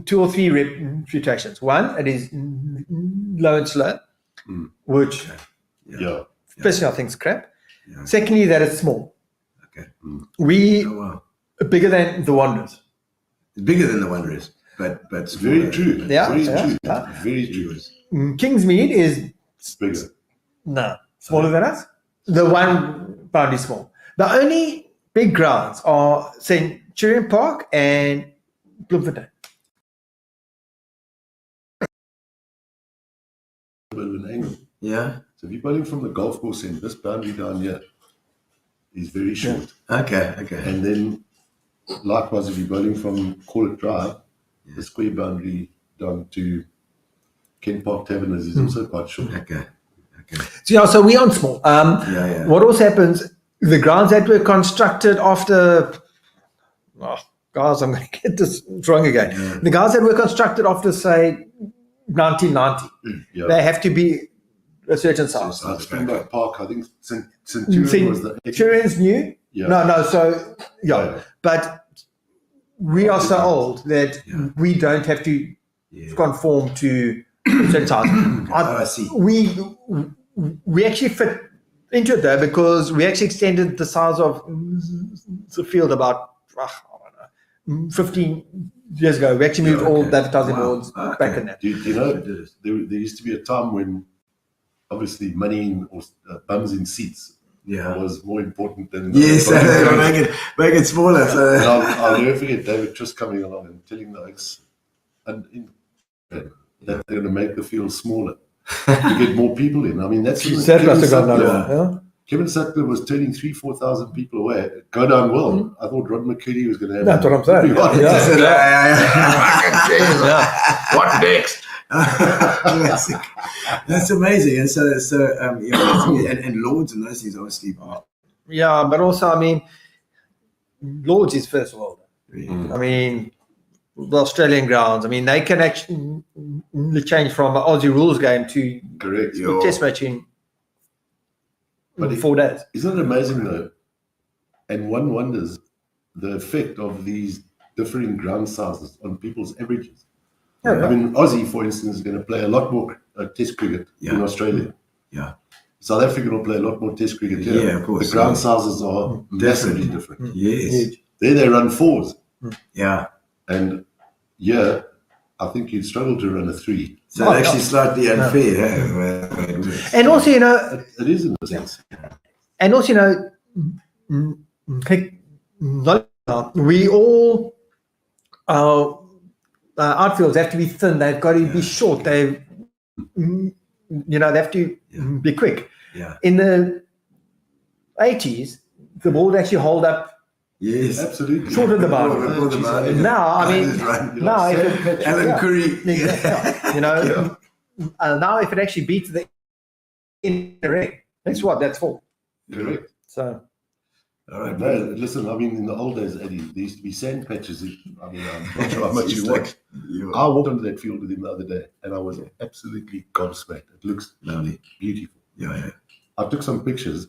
2 or 3 retractions. One, it is low and slow, which yeah. especially I think is crap. Yeah. Secondly, that it's small. Okay. We Oh, wow. are bigger than the Wanderers. It's bigger than the Wanderers, but Very true. Yeah, very yeah, true. yeah. Very true. Kingsmead is It's bigger. smaller than us. The one boundary small. The only big grounds are Centurion Park and Bloemfontein. But an angle. Yeah. So if you're bowling from the golf course end, this boundary down here is very short. Okay. And then likewise, if you're bowling from Corlet Drive, the square boundary down to Kent Park Taverners is also quite short. Okay. So we aren't small. What also happens, the grounds that were constructed after, guys, I'm going to get this wrong again. Yeah. The guys that were constructed after, say, 1990, Yeah. they have to be a certain size. Springbok Park, I think Centurion was the Centurion's new? Yeah. No, so, Yeah. But we are so old that we don't have to conform to certain size. I see. We actually fit into it though because we actually extended the size of the field about 15 years ago. We actually moved all the advertising boards back in there. Do you know, there used to be a time when obviously money or bums in seats was more important than... Yes, make it smaller. So. And I'll never forget David just coming along and telling the oaks that they're going to make the field smaller to get more people in. I mean, that's... Kevin Sattler was turning 3,000-4,000 people away. Go down well. I thought Rod McCready was going to have... That's what I'm saying. What next? That's amazing. And and Lords and those things obviously. Yeah, but also, I mean, Lords is first world. I mean, the Australian grounds, I mean, they can actually change from an Aussie rules game to Correct. a test match in 4 days. Isn't it amazing though? And one wonders the effect of these differing ground sizes on people's averages. I mean, Aussie, for instance, is going to play a lot more Test cricket in Australia. Yeah. South Africa will play a lot more Test cricket here. Yeah, of course. The ground sizes are massively different. Yes. There they run 4s. Yeah. And I think you'd struggle to run a 3. So it's actually slightly unfair. And also, It is in a sense. and also, we all, outfields have to be thin. They've got to be short. They have to be quick. Yeah. In the 80s, the ball would actually hold up Yes. Absolutely. short of the boundary. Now, I mean, now if Alan Curry. now if it actually beats the in the ring, that's 4. Correct. So. All right. No, listen, I mean, in the old days, Eddie, there used to be sand patches. I mean, I'm not sure how much you watch. I walked onto that field with him the other day, and I was absolutely gobsmacked. It looks Lovely. beautiful. Yeah. I took some pictures.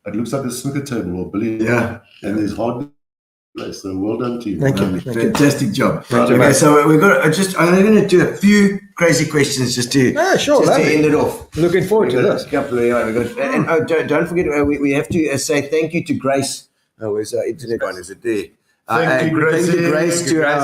It looks like a snooker table or billiard. Yeah. And there's hardly place. So well done to you. Thank you. Lovely. Fantastic job. Right, Okay, so we've got I'm going to do a few crazy questions just to sure, just to lovely. end it off. Looking forward to this. Don't forget, we have to say thank you to Grace. Oh, where's our internet one? Is it there? Thank you, Grace. Thank you, Grace, Thank you, to Grace.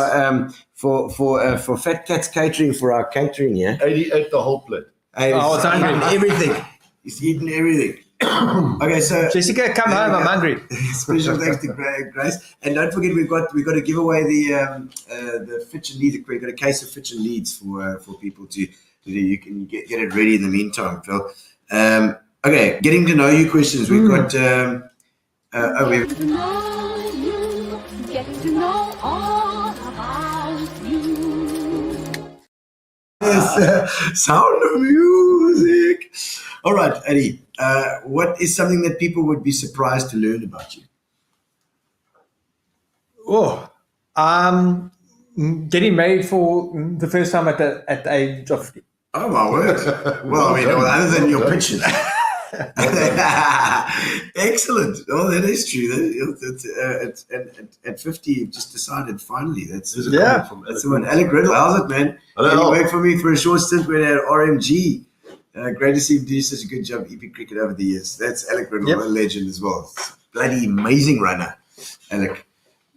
our for Fat Cats Catering for our catering. Yeah, 88 the whole plate. Oh, it's hungry. Everything. He's eating everything. Okay, so Jessica, come home. I'm hungry. special thanks to Grace, and don't forget we've got to give away the Fitch and Leeds. We've got a case of Fitch and Leeds for people to do. You can get it ready in the meantime, Phil. Okay, getting to know you questions. We've got. Getting to know you, getting to know all about you. Yes, Sound of Music. All right, Eddie. What is something that people would be surprised to learn about you? Getting married for the first time at the age of. Oh my word! Well, I mean, other than your pictures. Excellent. Oh, that is true. At 50, you've just decided finally. That's the one. Alec Riddle, how's it, man? Hello. You worked for me for a short stint when at RMG. Great to see him do such a good job EP cricket over the years. That's Alec Riddle, a legend as well. Bloody amazing runner, Alec.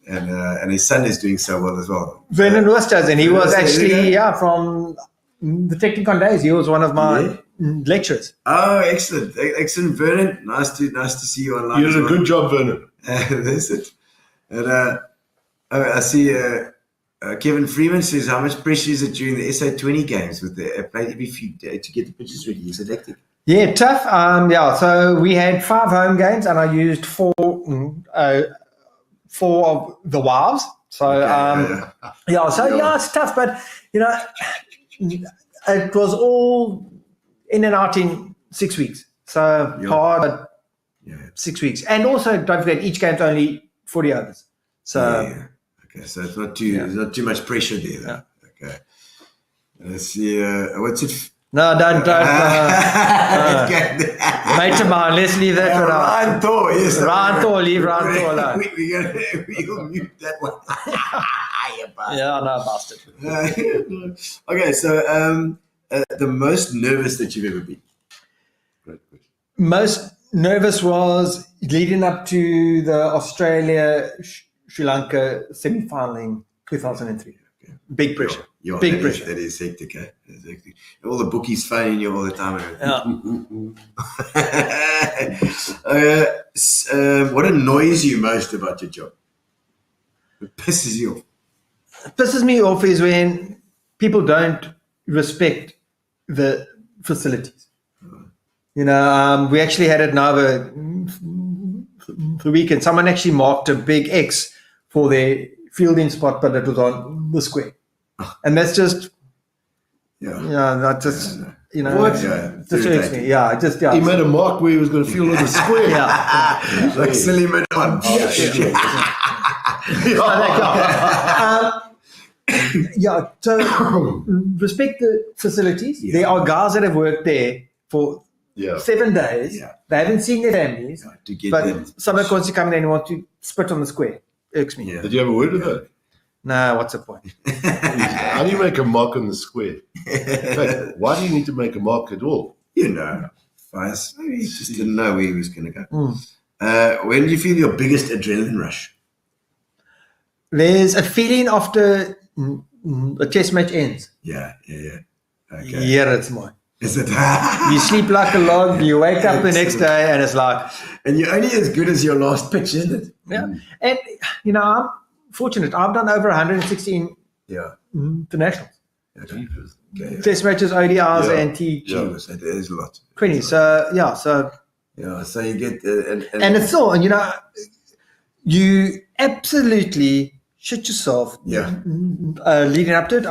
And his son is doing so well as well. Vernon West does, and he was actually from the Technicon days. He was one of my lecturers. Oh, excellent, Vernon. Nice to see you online. You did a good job, Vernon. That's it. And I see Kevin Freeman says, how much pressure is it during the SA20 games with the play every few days to get the pitches ready? Is it hectic? Yeah, tough. So we had 5 home games, and I used 4 of the wives. So it's tough, but it was all in and out in 6 weeks. So hard, but 6 weeks. And also, don't forget, each game's only 40 overs. So okay, so it's not too much pressure there. Though. Okay, let's see. What's it? No, don't. Mate of mine, let's leave that for now. Ryan Thor, yes. Ryan Thor, leave Ryan Thor alone. We'll mute that one. Yeah, no, bastard. Okay, so the most nervous that you've ever been? Great question. Most nervous was leading up to the Australia-Sri Lanka semi-final in 2003. Big pressure. Big pressure. That is hectic, eh? That is hectic. All the bookies phoning you all the time. What annoys you most about your job? What pisses you off? Pisses me off is when people don't respect the facilities. We actually had it now the weekend. Someone actually marked a big X for their fielding spot, but it was on the square. And that's just, that just, just irks me. He made a mark where he was going to field on the square. Like silly man on. So respect the facilities. There are guys that have worked there for 7 days. They haven't seen their families, but someone wants to come in and want to spit on the square. Irks me. Did you have a word with her? No, what's the point? How do you make a mark on the square? In fact, why do you need to make a mark at all? Fires. Maybe he just didn't know where he was going to go. When do you feel your biggest adrenaline rush? There's a feeling after a test match ends. Yeah. Okay. Yeah, it's mine. Is it? You sleep like a log, you wake up the next day, and it's like... And you're only as good as your last pitch, isn't it? Yeah. And, I'm fortunate. I've done over 116 internationals. Okay. Test matches, ODIs, and That is a lot. 20. So so you get... and it's all, you absolutely shit yourself leading up to it.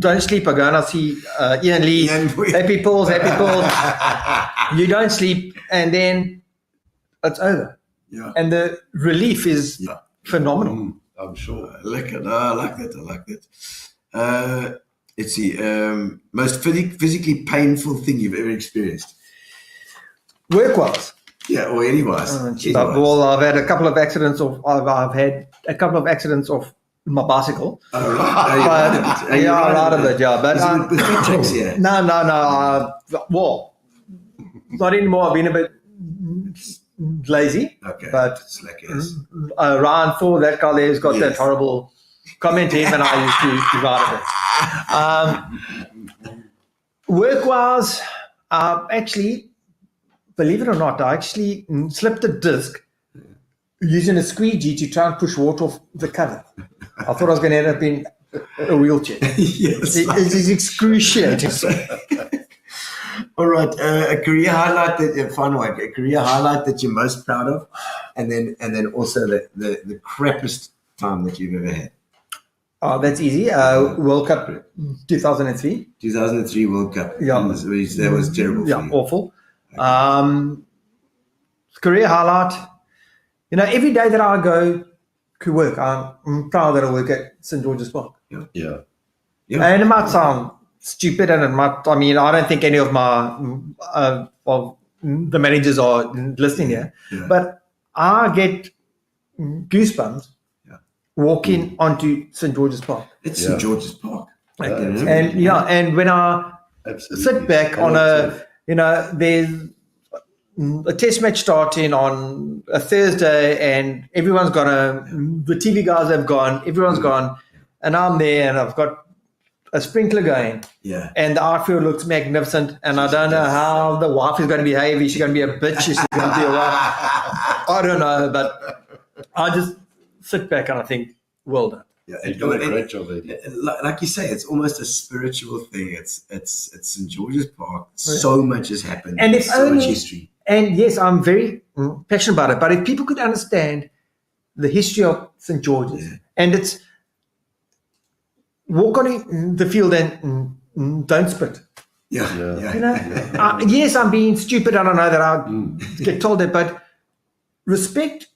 Don't sleep. I go and I see Ian Lee, happy pulls. You don't sleep, and then it's over. Yeah. And the relief is phenomenal. I'm sure. I like that. Let's see. Most physically painful thing you've ever experienced? Work-wise. Yeah, or any-wise. Well, I've had a couple of accidents I've had a couple of accidents off my bicycle. Oh, right. A lot of it, But the feet tricks here. No. Well, not anymore. I've been a bit lazy. Okay. But slack ass. Ryan Thor, that guy there, has got that horrible comment. Him and I used to ride a bit. Work-wise, actually, believe it or not, I actually slipped a disc using a squeegee to try and push water off the cover. I thought I was going to end up in a wheelchair. Yes. It's excruciating. All right. A career highlight a career highlight that you're most proud of, and then also the crappiest time that you've ever had. Oh, that's easy. World Cup 2003. 2003 World Cup. Yeah. That was terrible. Yeah, for you. awful. Career highlight. You know, every day that I go to work, I'm proud that I work at St. George's Park. Yeah. Yeah. And it might sound stupid, and I don't think any of my the managers are listening here, but I get goosebumps walking onto St. George's Park. It's St. George's Park. And when I Absolutely. sit back on there's a test match starting on a Thursday, and everyone's gone. The TV guys have gone. Everyone's gone, and I'm there, and I've got a sprinkler going. Yeah. And the outfield looks magnificent, and I don't know how the wife is going to behave. Is she going to be a bitch? Is she going to be a wife? I don't know, but I just sit back and I think, well done. Yeah, You've done a great job, Eddie. Like you say, it's almost a spiritual thing. It's St. George's Park. So much has happened. And if so only, much history. And yes, I'm very passionate about it. But if people could understand the history of St. George's, and it's walk on the field and don't spit. Yeah. You know, yes, I'm being stupid. I don't know that I get told that, but respect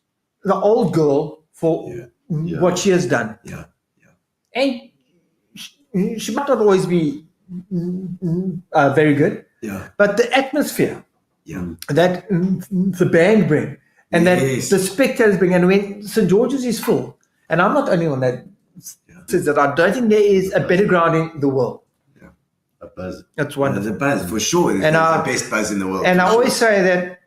the old girl for what she has done. Yeah. And she might not always be very good, but the atmosphere that the band bring and that the spectators bring, and when St. George's is full, and I'm not only on that, says that I don't think there is a better ground in the world. A buzz. That's wonderful. There's a buzz for sure. It's the best buzz in the world. And I always say that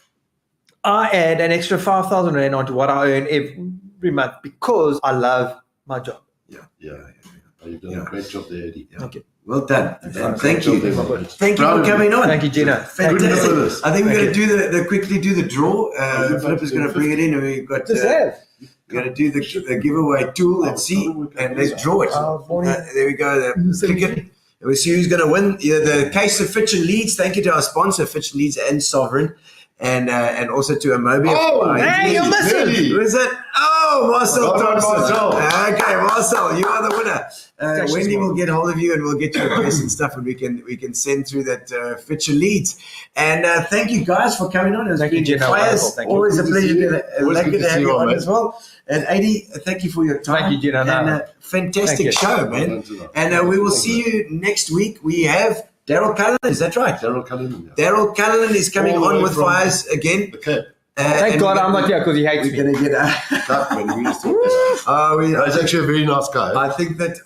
I add an extra 5,000 Rand onto what I earn every month because I love my job. You've done a great job there, Eddie. Okay. Well done. Thank you. Thank you for coming on. Thank you, Gino. Fantastic. I think we're going to quickly do the draw. Philip is going to bring it in, and we've got we're going to do the giveaway tool. Let's see, and let's draw it. There we go. Click it. And we'll see who's going to win. The case of Fitch and Leeds. Thank you to our sponsor, Fitch and Leeds and Sovereign. And also to Amobia. Oh, hey, you're missing. Who is it? Oh, Marcel Thompson. Marcel. Okay, Marcel, you are the winner. Wendy will get hold of you, and we'll get your address and stuff, and we can send through that Fitch and Leeds. And thank you guys for coming on. Thank you, Gino. Always a pleasure to have you on as well. And Adi, thank you for your time. Thank you, Gino. And fantastic show, man. And we will see you next week. We have Daryl Cullen, is that right? Daryl Cullen. Daryl Cullen is coming on with Fires again. Okay. Thank God I'm not here because he hates me. We're going to get He's actually a very nice guy. I think that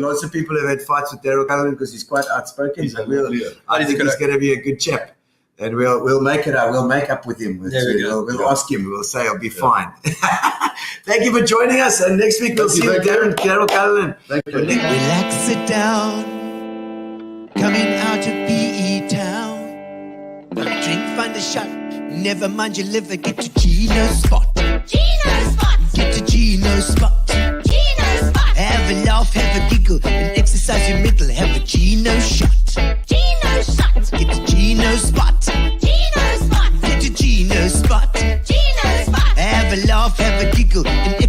lots of people have had fights with Daryl Cullen because he's quite outspoken. I think he's going to be a good chap, and we'll make it up. We'll make up with him. We'll ask him. We'll say it'll be fine. Thank you for joining us, and next week we'll see you, Daryl Cullen. Relax, sit down. Coming out of PE town. Drink, find a shot. Never mind your liver. Get to Gino's spot. Gino's spot. Get to Gino's spot. Gino's spot. Have a laugh, have a giggle, and exercise your middle. Have a Gino shot. Gino's shot. Get to Gino's spot. Gino's spot. Get to Gino's spot. Gino's spot. Have a laugh, have a giggle, and